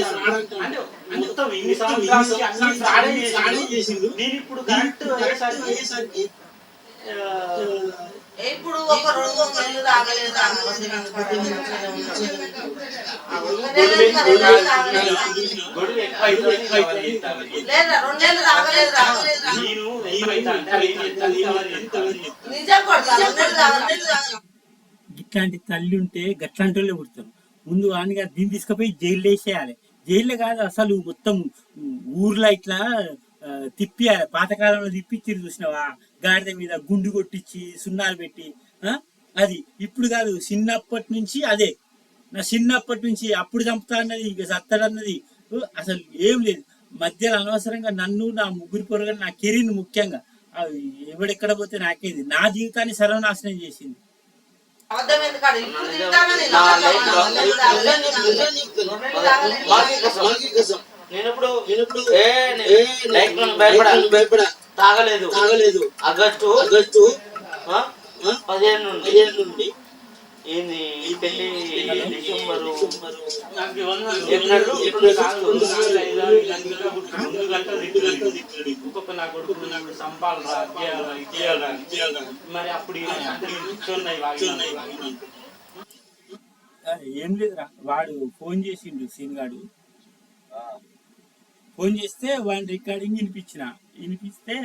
అంటే మొత్తం ఇన్ని సంవత్సరాలకి అన్ని ఫ్రాడే చేసిండు. నేను ఇప్పుడు కరెక్ట్ అయ్యేసరికి ఇప్పుడు ఒక 2 నెలలు రాగలేదు ఇట్లాంటి తల్లి ఉంటే గట్లాంటి వాళ్ళే పుడతారు. ముందు వానిగా దీన్ని తీసుకుపోయి జైల్లో వేసేయాలి. జైల్లో కాదు అసలు మొత్తం ఊర్లో ఇట్లా తిప్పియాలి. పాతకాలంలో తిప్పిచ్చిరు చూసినావా, గాడిద మీద గుండు కొట్టించి సున్నాలు పెట్టి. అది ఇప్పుడు కాదు, చిన్నప్పటి నుంచి అదే. నా చిన్నప్పటి నుంచి అప్పుడు చంపుతా అన్నది, ఇక సత్తడన్నది అసలు ఏం లేదు. మధ్యలో అనవసరంగా నన్ను, నా ముగ్గురు పొరగని, నా కెరీర్ ముఖ్యంగా ఎవడెక్కడ పోతే నాకేది, నా జీవితాన్ని సర్వనాశనం చేసింది. తాగలేదు ఆగస్టు 15 నుండి ఏంది పెళ్లి డిసెంబరు మరి అప్పుడు ఏం లేదురా, వాడు ఫోన్ చేసిండు సీన్గాడు. ఫోన్ చేస్తే వాడి రికార్డింగ్ వినిపిస్తే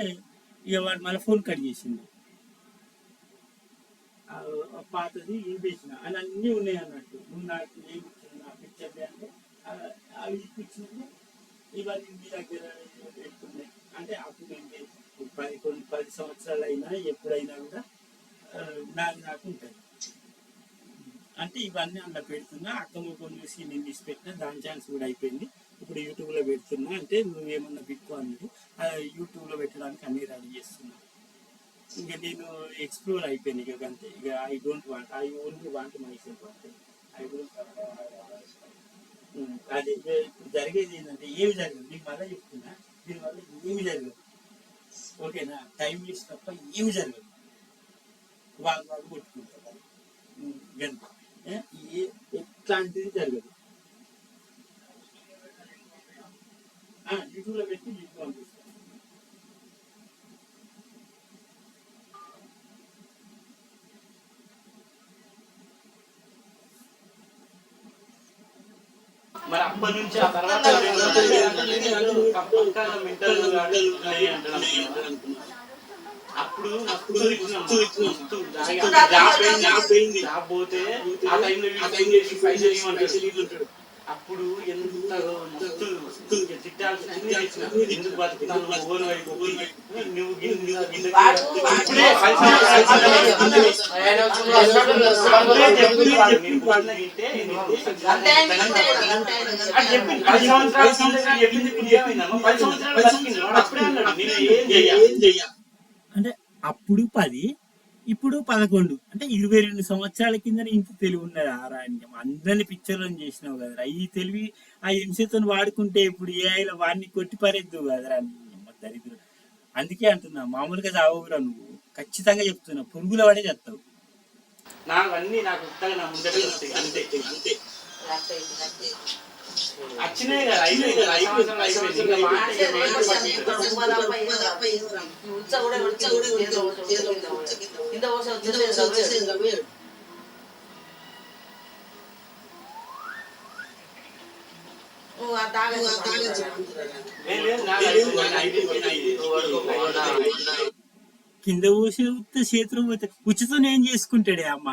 ఇక వాడు మళ్ళీ ఫోన్ కట్ చేసిండు. పాతది వినిపించిన అని అన్నీ ఉన్నాయి అన్నట్టు. నువ్వు నాకు ఏమి ఇచ్చిన నా పిక్చర్ అంటే అవి ఇప్పించినప్పుడు ఇవన్నీ మీ దగ్గర పెట్టుకున్నాయి. అంటే అప్పుడు ఏంటి, 10 సంవత్సరాలు అయినా ఎప్పుడైనా కూడా నాది నాకు ఉంటుంది. అంటే ఇవన్నీ అందులో పెడుతున్నా, అక్క ముఖం చూసి నేను తీసి పెట్టినా, దాని ఛాన్స్ కూడా అయిపోయింది. ఇప్పుడు యూట్యూబ్లో పెడుతున్నా. అంటే నువ్వేమన్నా బిక్కు అన్నది యూట్యూబ్లో పెట్టడానికి అన్ని రెడీ చేస్తున్నా. ఇంకా నేను ఎక్స్ప్లోర్ అయిపోయింది. ఇక అంతే. ఇక I don't want, I only want my self. అంటే ఐ డోంట్. అదే ఇప్పుడు జరిగేది ఏంటంటే ఏమి జరగదు. నీకు మళ్ళీ చెప్తున్నా, దీనివల్ల ఏమి జరగదు. ఓకేనా? టైం వేస్ట్ తప్ప ఏమి జరగదు. వాళ్ళు కొట్టుకుంటారు గంట. ఎట్లాంటిది జరగదు. యూట్యూబ్లో పెట్టి మీకు పంపిస్తాను. మరి అప్పటి నుంచి ఆ తర్వాత అప్పుడు జాబ్ పోతే ఆ టైంలో పైసలు ఇవ్వమంటాడు. అప్పుడు ఎంత మస్తు తిట్టాల్సింది. ఎందుకు బతుకుతాను ఓన్ వైపు నువ్వు అంటే అప్పుడు 10, ఇప్పుడు 11. అంటే 22 సంవత్సరాల కింద ఇంత తెలివి ఉన్నది ఆరాణ్యం. అందరిని పిక్చర్లను చేసినావు కదరా. ఈ తెలివి ఆ ఎంసీతో వాడుకుంటే ఇప్పుడు ఏఐలో వాడిని కొట్టి పారేద్దు కదరా దరిద్రుడు. అందుకే అంటున్నా, మామూలుగా చావురా నువ్వు. ఖచ్చితంగా చెప్తున్నా, పురుగుల వాడే చేస్తావు. నాకు అన్ని నాకు నా ముందర అంతే వచ్చినాయి కదా. కింద పోసే చేతులు పోతే ఉచితం ఏం చేసుకుంటాడే అమ్మ.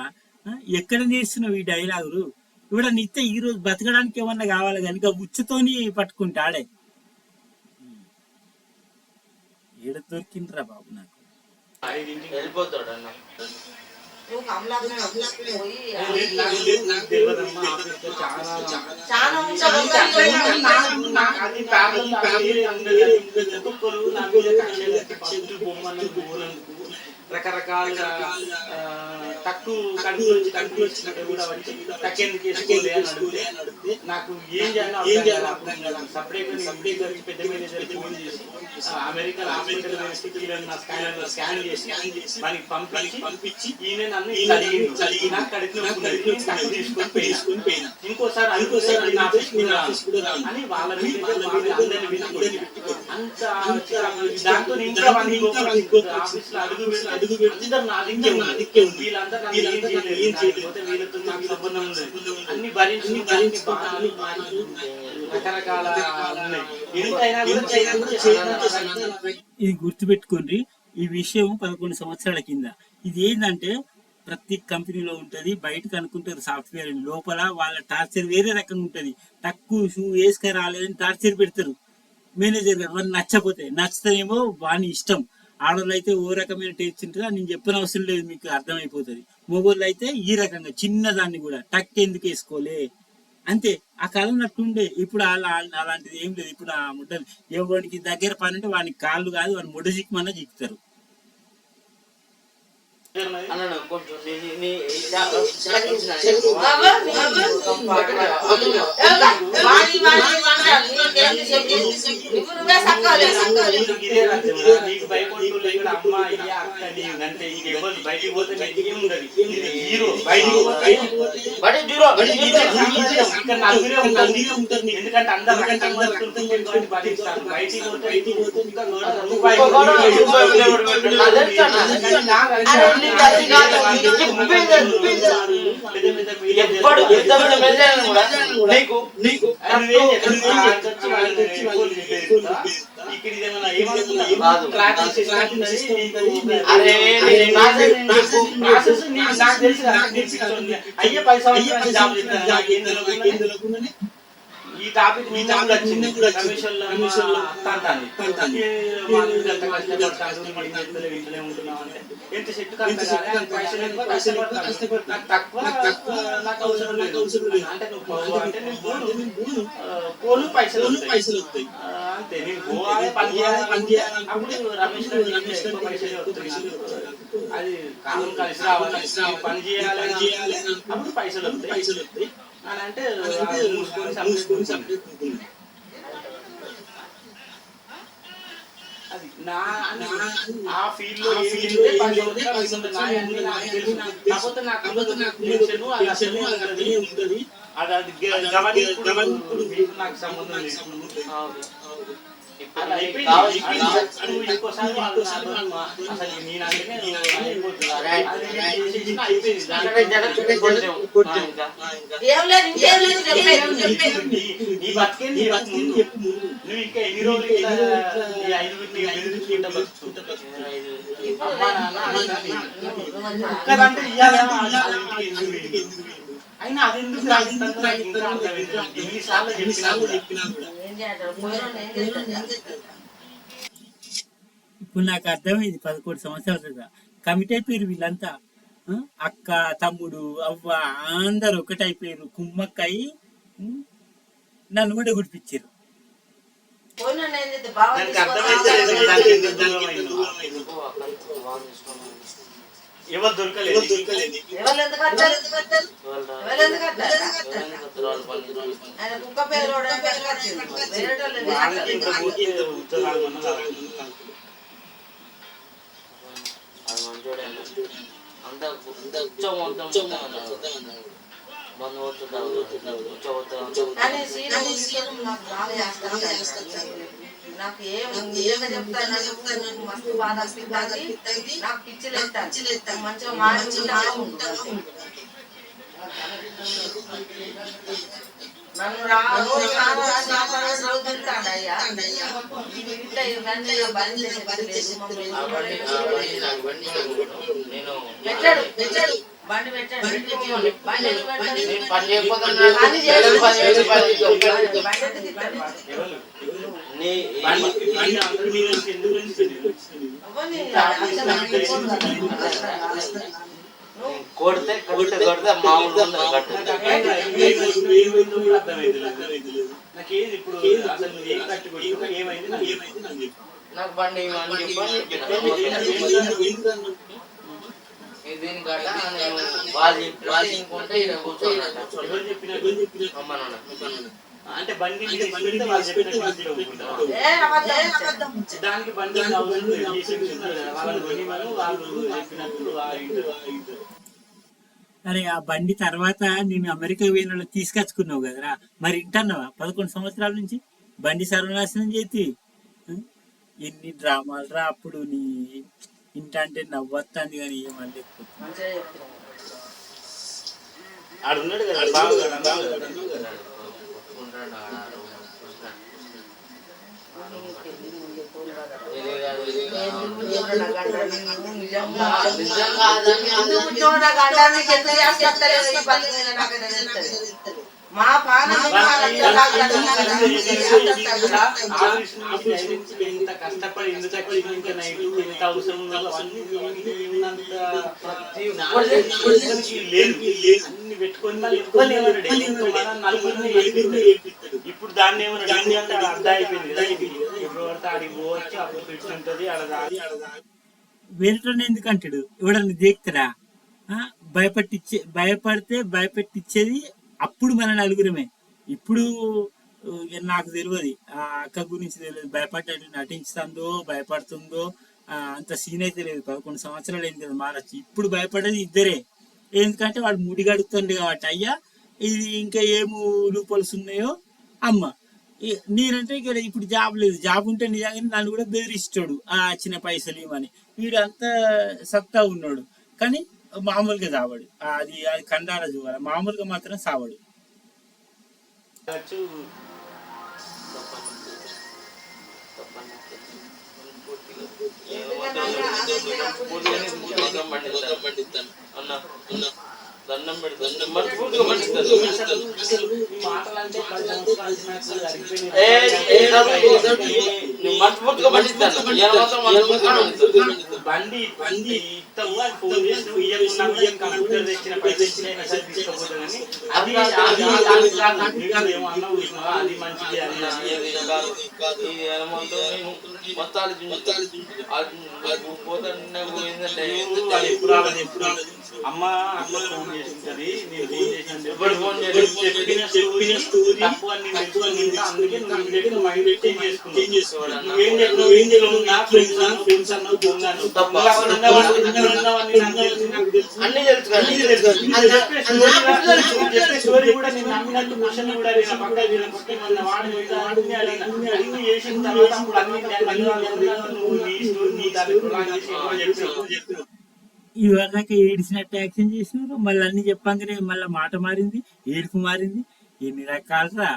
ఎక్కడ నేర్చున్నావు ఈ డైలాగులు? ఇప్పుడు నిత్య ఈ రోజు బతకడానికి ఏమన్నా కావాలి కనుక ఉచ్చుతోని పట్టుకుంటాడే. ఏడ దొరికిందిరా బాబు నాకు. వెళ్ళిపోతాడు అన్న. రకరకాలుగా తక్కువ కడుపులో వచ్చి తక్కువ వచ్చినట్టు కూడా వచ్చి తక్కువ చేసుకోలే అని అడిగితే నాకు ఏం చేయాలి సపరేట్ పెద్ద మేనేజర్ ఫోన్ చేసి అమెరికా హాస్పిటల్ స్కాన్ చేసి మనకి పంపించి ఈయన నన్ను అడిగింది. నాకు కడుపు తక్కువ తీసుకొని పోయినా. ఇంకోసారి అని వాళ్ళ అందరినీ అంత దాంతో ఇంకా ఆఫీస్ లో అడుగు అందరు నా దిక్కే ఉంది. వీళ్ళందరూ వీళ్ళతో నాకు సంబంధం ఉంది. అన్ని భరించి రకరకాల ఇది గుర్తుపెట్టుకోండి. ఈ విషయం 11 సంవత్సరాల కింద. ఇది ఏంటంటే ప్రతి కంపెనీలో ఉంటది. బయటకు అనుకుంటారు సాఫ్ట్వేర్ లోపల వాళ్ళ టార్చర్ వేరే రకంగా ఉంటది. తక్కువ షూ వేసుక రాలేదని టార్చర్ పెడతారు మేనేజర్ గారు. వాడిని నచ్చితేనేమో వాని ఇష్టం. ఆడవాళ్ళు అయితే ఓ రకమైన టేస్ట్ ఉంటుంది. నేను చెప్పిన అవసరం లేదు, మీకు అర్థమైపోతుంది. మొగోళ్ళు అయితే ఈ రకంగా చిన్నదాన్ని కూడా టక్ ఎందుకు వేసుకోలే అంతే. ఆ కాలం నట్టుండే. ఇప్పుడు అలాంటిది ఏం లేదు. ఇప్పుడు ఆ ముడ్డలు ఎవరికి దగ్గర పని అంటే వానికి కాళ్ళు కాదు, వాడిని ముడ్డ జిక్కుమన్నా జిక్కుతారు. కొంచెం బయటికి పోతే ఎందుకంటే అందరూ బయటికి ఎప్పుడు నీకు అయ్యే 10 సంవత్సరాలు ఈ టాపిక్ మీ తమ్ముడు వచ్చింది రమేష్ వాళ్ళ తంతాన్ని వాళ్ళు ఎంత కష్టపడతారు నువ్వు ఏం చేస్తలేవు ఇంట్లోనే ఉంటున్నావు అంటే ఎంత చెట్టు కష్టపడాలి పైసలు ఎక్కువ కష్టపడతాను నాకు తక్కువ నాకు అవసరం లేదు అంటే నువ్వు పోవు అంటే నేను పోను పైసలు వస్తాయి అంతే నేను పోవాలి పని చేయాలి అప్పుడు రమేష్ ఎక్కువ పైసలు వస్తాయి అది కాలం కలిసి రావాలి పని చేయాలి అప్పుడు పైసలు వస్తాయి అని అంటే మూసుకొని సపరేట్ అది నా ఆ ఫీల్డ్ లో కాకపోతే నాకు ఉంటుంది అది అది గమనింపుడు మీకు నాకు సంబంధం లేదు అలా అయిపోయింది ఇంకోసారి అసలు నేనంటే ఏం లేదు ఇంకేం లేదు చెప్పేది నీ బతికేంది నువ్వు ఇంకా ఎన్ని రోజులు ఈ 5 బెదిరించుకుంటా బతుకుంటా అమ్మా నాన్న ఒక్కదంటే అయినా అది ఎందుకు ఎన్నిసార్లు చెప్పినా కూడా ఇప్పుడు నాకు అర్థమైంది 11 సంవత్సరాలు కమిట్ అయిపోయారు వీళ్ళంతా. అక్క తమ్ముడు అవ్వ అందరు ఒకటైపోయారు, కుమ్మక్కయి నన్ను కూడా గుడిపించారు. ఎవరు దొరకలేదు నాకు ఏం చెప్తాను మస్తు బాధ అనిపిస్తుంది, నాకు పిచ్చిలేస్తాను మంచిగా మాట్లాడుకుంటా నన్ను రోజు తింటాడు అయ్యా పెట్టాడు బండి పెట్టాడు కొడితే మామూలు నాకు బండి దీని గట్ట నేను వాళ్ళు ఇంకుంటే కూర్చోన్నట్టు అమ్మ నాన్న అంటే బండి దానికి బండి అరే ఆ బండి తర్వాత నేను అమెరికా పోయిన తీసుకొచ్చుకున్నావు కదరా, మరి ఇంటన్నావా 11 సంవత్సరాల నుంచి బండి సర్వనాశనం చేతి ఎన్ని డ్రామాలు రా అప్పుడు. నీ ఇంట అంటే నవ్వొస్తుంది కానీ ఏమని ఆడున్నాడు కదా మా ఎంత కష్టపడి ఎంత ఎంత అవసరం అన్ని పెట్టుకొని ఇప్పుడు దాన్ని ఏమన్నా అర్థం అయిపోయింది కదా, ఎప్పుడు పడితే ఆడికి పోవచ్చు అప్పుడు పెట్టుకుంటది వేరేటోని ఎందుకంటాడు, ఎవడన్నా దేక్తాడా? భయపడితే భయపెట్టిచ్చేది అప్పుడు మన నలుగురమే. ఇప్పుడు నాకు తెలియదు, ఆ అక్క గురించి తెలియదు, భయపడ్డట్టు నటించుతుందో భయపడుతుందో అంత సీన్ అయితే లేదు. 11 సంవత్సరాలు అయింది కదా మారచ్చు. ఇప్పుడు భయపడేది ఇద్దరే, ఎందుకంటే వాడు ముడి గడుతుంది కాబట్టి. అయ్యా ఇది ఇంకా ఏమో లూపల్స్ ఉన్నాయో అమ్మ నేనంటే ఇక్కడ ఇప్పుడు జాబ్ లేదు, జాబ్ ఉంటే నిజంగానే నన్ను కూడా బెదిరిస్తాడు చిన్న పైసలు ఇవ్వని. వీడు అంతా సత్తా ఉన్నాడు కానీ మామూలుగా సావాడు. అది కండాల చూడాలి, మామూలుగా మాత్రం సావాడు. దండం పెడతాను మనస్ఫూర్తిగా మన్నిస్తాను. ఈ మాటలంటే 10 సంవత్సరాల చిన్నప్పుడు అరిగిపోయినాయి. మనస్ఫూర్తిగా మన్నిస్తాను. ఇవాళ మాత్రం మనస్ఫూర్తిగా మన్నిస్తాను. బండి ఇస్తావు అని ఫోన్ చేసి నువ్వు ఇయ్యకున్నా కంప్యూటర్ తెచ్చిన పైసలు ఇచ్చినా సరే తీసుకోపోతాను కానీ అది ఏమో అన్నావు చూసినావా, అది మంచిది అది ఇది హనుమంతో నేను మొత్తాలు పోతుంటే ఎప్పుడు అమ్మ అమ్మ ఫోన్ చేసింటది, నేను ఫోన్ చేసిన ఎవరు ఫోన్ చెప్పిన స్టోరీ తప్పు అని నేను తెలుసుకుని అందుకే నువ్వు ఇమీడియట్ గా మైండ్ చేంజ్ చేసుకున్నావు. నువ్వేం చెప్పినావు నా ఫ్రెండ్స్ అన్నావు పొందాను అన్ని తెలుసు. చెప్పే స్టోరీ కూడా నేను నమ్మినట్టు క్వశ్చన్ కూడా అడిగిన పక్క వాడిని అడిగి చేసిన తర్వాత అప్పుడు అన్ని నువ్వు నీ స్టోరీ నీ దాన్ని చెప్పినావు. ఇవాళ ఏడిసినట్టు యాక్షన్ చేసినారు, మళ్ళీ అన్ని చెప్పంగానే మళ్ళీ మాట మారింది, ఏడుపు మారింది. ఎన్ని రకాలరా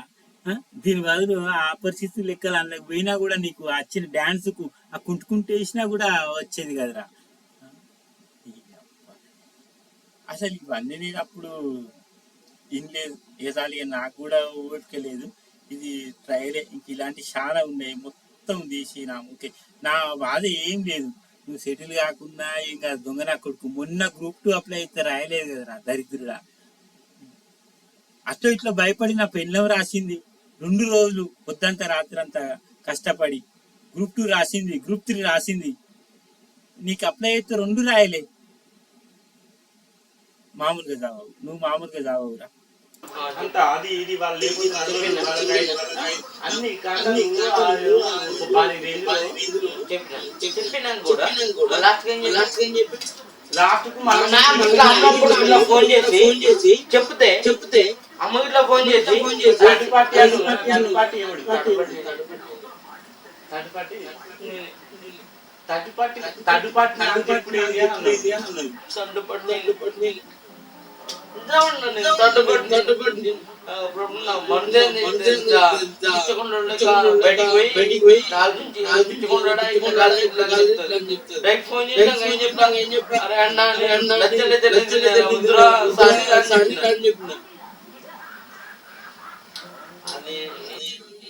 దీని బదులు ఆ పరిస్థితులు లెక్కలు అన్నకు పోయినా కూడా నీకు వచ్చిన డాన్స్ కు ఆ కుంటుకుంటూ వేసినా కూడా వచ్చేది కదరా. అసలు ఇవన్నీ నేను అప్పుడు వినలేదు, ఏదాలి నాకు కూడా ఓపిక లేదు. ఇది ట్రయలే, ఇంక ఇలాంటి చాలా ఉన్నాయి, మొత్తం తీసినా. ఓకే, నా బాధ ఏం లేదు, నువ్వు సెటిల్ కాకుండా ఇంకా దొంగ నా కొడుకు మొన్న గ్రూప్ 2 అప్లై అయితే రాయలేదు కదరా దరిద్రుడా. అట్లా ఇట్లా భయపడి నా పెళ్ళం రాసింది 2 రోజులు పొద్దంతా రాత్రంతా కష్టపడి గ్రూప్ 2 రాసింది, గ్రూప్ 3 రాసింది. నీకు అప్లై అయితే 2 రాయలే, మామూలుగా చావవు, నువ్వు మామూలుగా చావవురా. అంత అది ఇది వాళ్ళు లేకుండా అన్ని చెప్పినాను కూడా లాస్ట్ కు ఫోన్ చేసి చెప్తే అమ్మ ఇట్లా ఫోన్ చేసి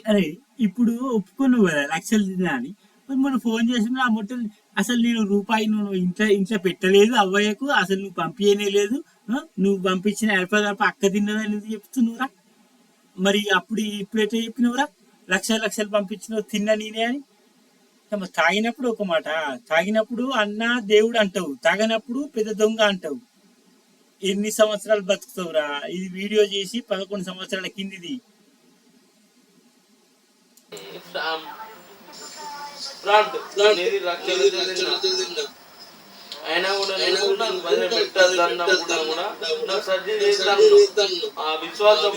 అరే ఇప్పుడు ఒప్పుకున్నావు కదా లక్షలు తిన్నా అని, మరి మనం ఫోన్ చేసిన ఆ మొట్టలు అసలు నేను రూపాయి నువ్వు ఇంట్లో పెట్టలేదు అవ్వయ్యకు, అసలు నువ్వు పంపించనే లేదు, నువ్వు పంపించిన ఎడపదడప అక్క తిన్నదని చెప్తున్నావురా. మరి అప్పుడు ఇప్పుడైతే చెప్పినవురా లక్షలు పంపించినవు తిన్నా నేనే అని. తాగినప్పుడు ఒక మాట, తాగినప్పుడు అన్న దేవుడు అంటావు, తాగినప్పుడు పెద్ద దొంగ అంటావు. ఎన్ని సంవత్సరాలు బతుకుతావురా? ఇది వీడియో చేసి 11 సంవత్సరాల కిందిది. అయినా కూడా నాకు సర్జరీ చేస్తాను. ఆ విశ్వాసం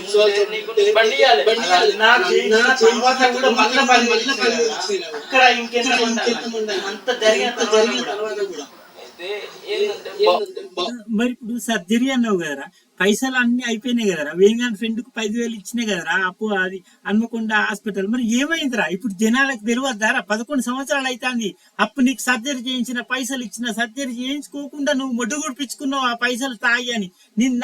మరి ఇప్పుడు సర్జరీ అన్నావు కదరా, పైసలు అన్ని అయిపోయినాయి కదరా, వేణుగాని ఫ్రెండ్ కు 5,000 ఇచ్చినాయి కదరా అప్పు, అది హన్మకొండ హాస్పిటల్. మరి ఏమైందిరా? ఇప్పుడు జనాలకు తెలియద్దారా? 11 సంవత్సరాలు అవుతుంది అప్పు నీకు సర్జరీ చేయించిన పైసలు ఇచ్చిన, సర్జరీ చేయించుకోకుండా నువ్వు మొడ్డు గుడిపించుకున్నావు ఆ పైసలు తాగి అని.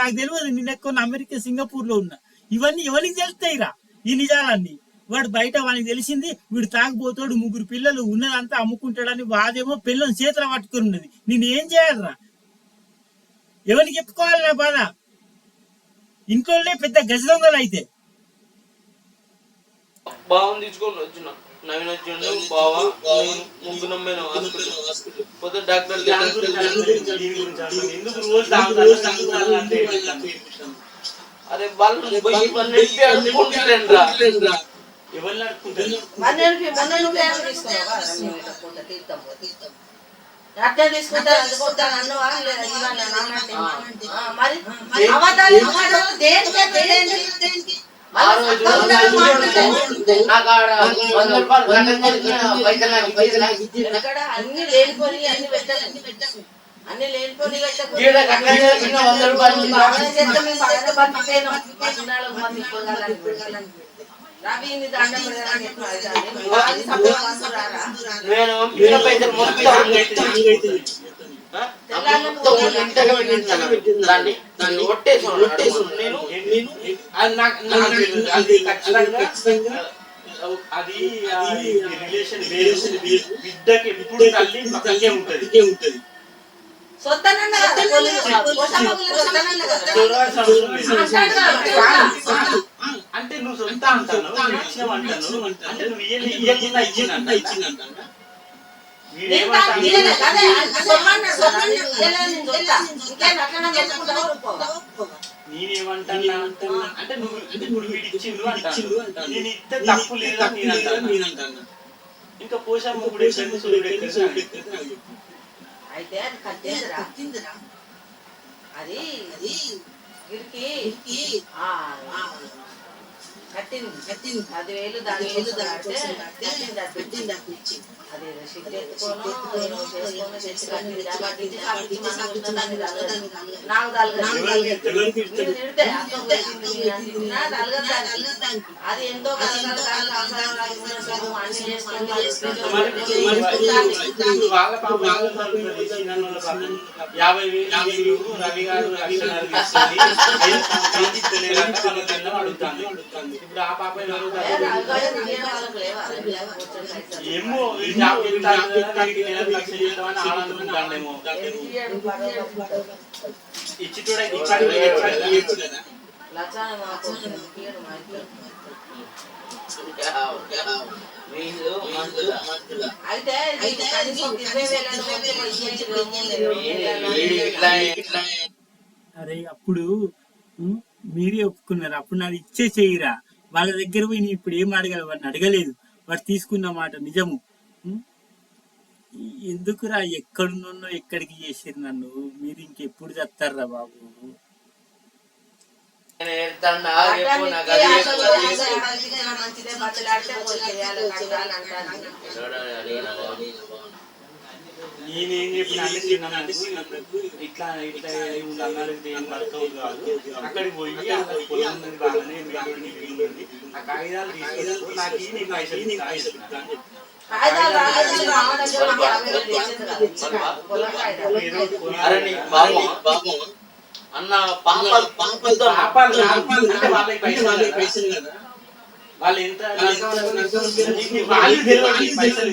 నాకు తెలియదు, నేను ఎక్కువ అమెరికా సింగపూర్ లో ఉన్నా. ఇవన్నీ ఎవరికి తెలుస్తాయిరా ఈ నిజాలన్నీ? వాడు బయట వానికి తెలిసింది వీడు తాగిపోతాడు, 3 పిల్లలు ఉన్నదంతా అమ్ముకుంటాడని, వాదేమో పిల్లలు చేతులు పట్టుకుని ఉన్నది. నేను ఏం చేయాలరా? ఎవరికి చెప్పుకోవాలరా బాధ? ఇంట్లోనే పెద్ద గజ దొంగలు అయితే. బావని తీసుకొని వచ్చిన నవీన్ వచ్చిండు, బావ ముగ్గురం పోయినాం హాస్పిటల్. పోతే డాక్టర్ అరే వాళ్ళు అట్లా తీసుకుంటారు అందుకుంటాను అన్నవా మరి అన్ని లేనిపోని అన్ని పెట్టాలి, అన్ని లేనిపోని దాన్ని దాన్ని ఒట్టేసాను నేను అది నాకు తెలియదు. అది ఖచ్చితంగా అది రిలేషన్ వేరు. బిడ్డకి ఎప్పుడు తల్లి పక్కకే ఉంటది. సొంతనన్న కదా, పోషమ్మ గురించి సొంతనన్న కదా. చూడవలసిన అవసరం లేదు. అంటాడు కదా, అంటే నువ్వు సొంత అంటాను, నువ్వు ఇచ్చినావు అంటాను, అంటే నువ్వు ఇయ్యకుండా ఇచ్చిందంట. నేను కాదు, ఇయ్యలే కదా, సొమ్మన్నాడు కదా, ఇయ్యలే నేను సొంత. ఇంకేం అట్లనే చేసుకుంటావా ఊరుకోవా? నేనేమంటానా అంటే నువ్వు వీడిచ్చిండు అంటాను, నేను ఇస్తే తప్పు లేదా నేను అంటాను. ఇంకా పోషమ్మ కూడా ఎక్కడ సూర్యుడు ఎక్కడ అయితే అది కట్టిందిరా, అది గిరికి కట్టింది 10,000 దాని కట్టింది. అది షిట్ ఎత్తుకోను నేను చేసుకొని తెచ్చి కట్టింది కాబట్టి దాన్ని నాకు తిడితే అది ఎంతో అన్ని చేసుకొని వాళ్ళ పాప 50,000 రవి గారు లక్షణాలు అడుగుతాను. ఇప్పుడు ఆ పాప ఏమో నెలకు లక్ష చేద్దామని ఆడాలనుకుంటానేమో. ఇచ్చి ఇచ్చాడు కదా. అయితే అరే అప్పుడు మీరే ఒప్పుకున్నారు, అప్పుడు నాది ఇచ్చే చెయ్యిరా. వాళ్ళ దగ్గర పోయి నేను ఇప్పుడు ఏం అడగల, వాడిని అడగలేదు, వాడు తీసుకున్న మాట నిజము. ఎందుకురా ఎక్కడున్నో ఎక్కడికి చేసిరు నన్ను, మీరు ఇంకెప్పుడు చెప్తారా బాబు? మంచిదే బట్టలాడితే నేనేం చెప్పిన ఇట్లా అన్నారు, ఏం వర్కౌట్ కాదు. అక్కడికి పోయి పొలం ఉన్నది బాగానే, ఆ కాగితాలు తీసుకొని నాకు నీకు పైసలు అన్న పాపలతో వాళ్ళకి పైసలు కదా, వాళ్ళు ఎంత పైసలు నాకు 40,000 పైసలు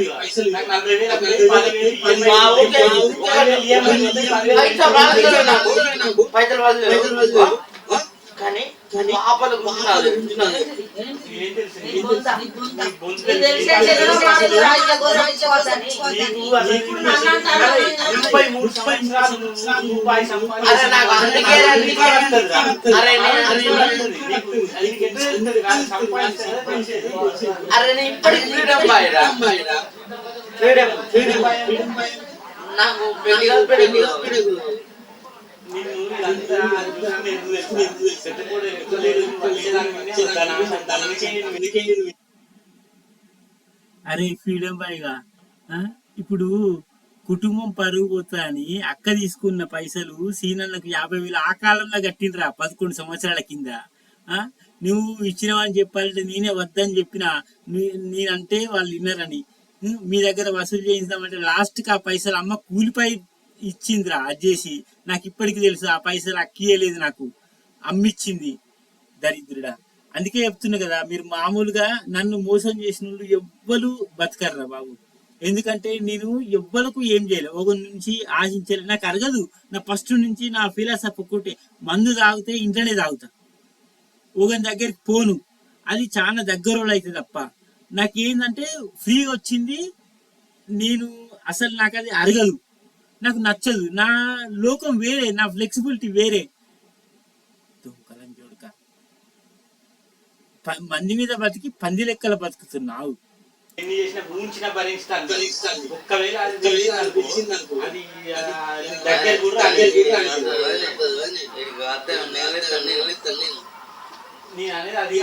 కానీ పాపలు ఏం తెలుసు అరే ఇప్పటికి నాకు పెళ్లి అరే ఫ్రీడమ్ బాయ్గా ఇప్పుడు కుటుంబం పరుగు పోతాని అక్క తీసుకున్న పైసలు సీనన్నకు 50,000 ఆ కాలంలో కట్టిండ్రా 11 సంవత్సరాల కింద. నువ్వు ఇచ్చినవని చెప్పాలంటే నేనే వద్దని చెప్పిన, నేనంటే వాళ్ళు విన్నరని మీ దగ్గర వసూలు చేయించామంటే లాస్ట్కి ఆ పైసలు అమ్మ కూలిపై ఇచ్చిందిరా. అది చేసి నాకు ఇప్పటికి తెలుసు ఆ పైసలు అక్కియలేదు, నాకు అమ్మిచ్చింది దరిద్రుడా. అందుకే చెప్తున్నా కదా, మీరు మామూలుగా నన్ను మోసం చేసిన వాళ్ళు ఎవ్వరు బతకర్రా బాబు. ఎందుకంటే నేను ఎవ్వరకు ఏం చేయలేదు, ఒక నుంచి ఆశించలేదు, నాకు అరగదు. నా ఫస్ట్ నుంచి నా ఫిలాసఫీ ఒకటి, మందు తాగితే ఇంట్లోనే తాగుతా, ఒకని దగ్గరికి పోను. అది చాలా దగ్గర అయితే తప్ప నాకేందంటే ఫ్రీగా వచ్చింది, నేను అసలు నాకు అది అరగదు, నాకు నచ్చదు. నా లోకం వేరే, నా ఫ్లెక్సిబిలిటీ వేరే. చూడక మంది మీద బతికి పంది లెక్కల బతుకుతున్నావు. ఎన్ని చేసినా ఊంచిన భరిస్తాను. ఒక్కవేళ అది తెలిసిందనుకో అది దగ్గర కూడా నేను అనేది అది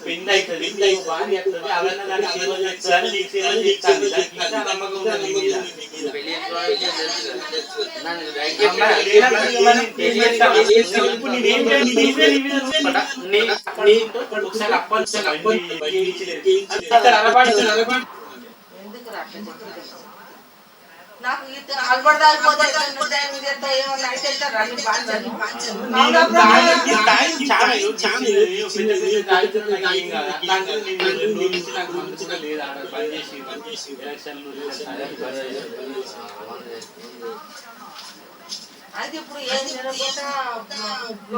పెండ్ అవుతుంది, భారీ అవుతుంది, అవన్నీ దాన్ని సేవలు చేస్తాను, నీకు సేవలు చేస్తాను. నమ్మకం ఉన్నది ఒకసారి ఎందుకు నాకు ఇటు అలవాటు ఏమన్నా అయితే రండి బాధ్యత చాలా పెద్ద పెద్ద తాగుతున్నా నాకు ఏం కాదు. అట్లాంటి నేను 2 రోజుల నుంచి నాకు మందు కూడా లేదు. ఆడ బంద్ చేసి ఎలక్షన్లు అయితే ఇప్పుడు ఏం తినకుండా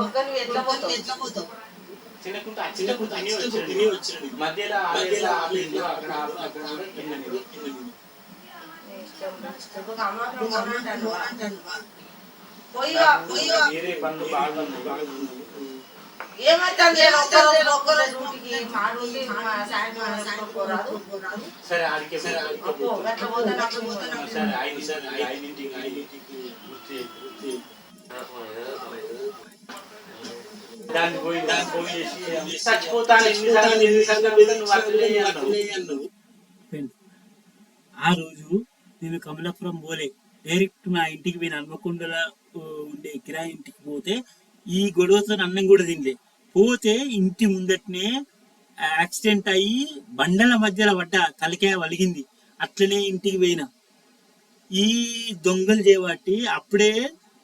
ఒక్కరిని ఎట్లా పోతావు తినకుండా తిని వచ్చాడు మధ్యలో ఆపేసి అక్కడ కూడా తిన్నాను. వేరే పనులు బాగున్నాయి. సరే ఆడికే సరే 5 దాన్ని పోయి చేసి చచ్చిపోతాను ఎన్నిసార్లు నువ్వు అట్లా. ఆ రోజు నేను కమలాపురం పోలే, డైరెక్ట్ నా ఇంటికి పోయిన హన్మకొండలో ఉండే కిరాయి ఇంటికి పోతే ఈ గొడవతో అన్నం కూడా తినలే. పోతే ఇంటి ముందటనే యాక్సిడెంట్ అయ్యి బండల మధ్యలో పడ్డ తలకాయ వలిగింది. అట్లనే ఇంటికి పోయినా. ఈ దొంగలు చేయబట్టి అప్పుడే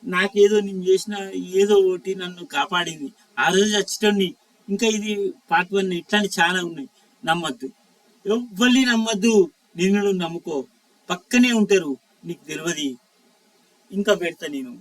నాకేదో నేను చేసిన ఏదో ఒకటి నన్ను కాపాడింది. ఆ రోజు వచ్చేటోని. ఇంకా ఇది పార్ట్ 1 ఇట్లాంటి చాలా ఉన్నాయి. నమ్మద్దు, ఎవ్వరిని నమ్మద్దు. నిన్ను నమ్ముకో, పక్కనే ఉంటారు, నీకు తెలియదు. ఇంకా పెడతా నేను.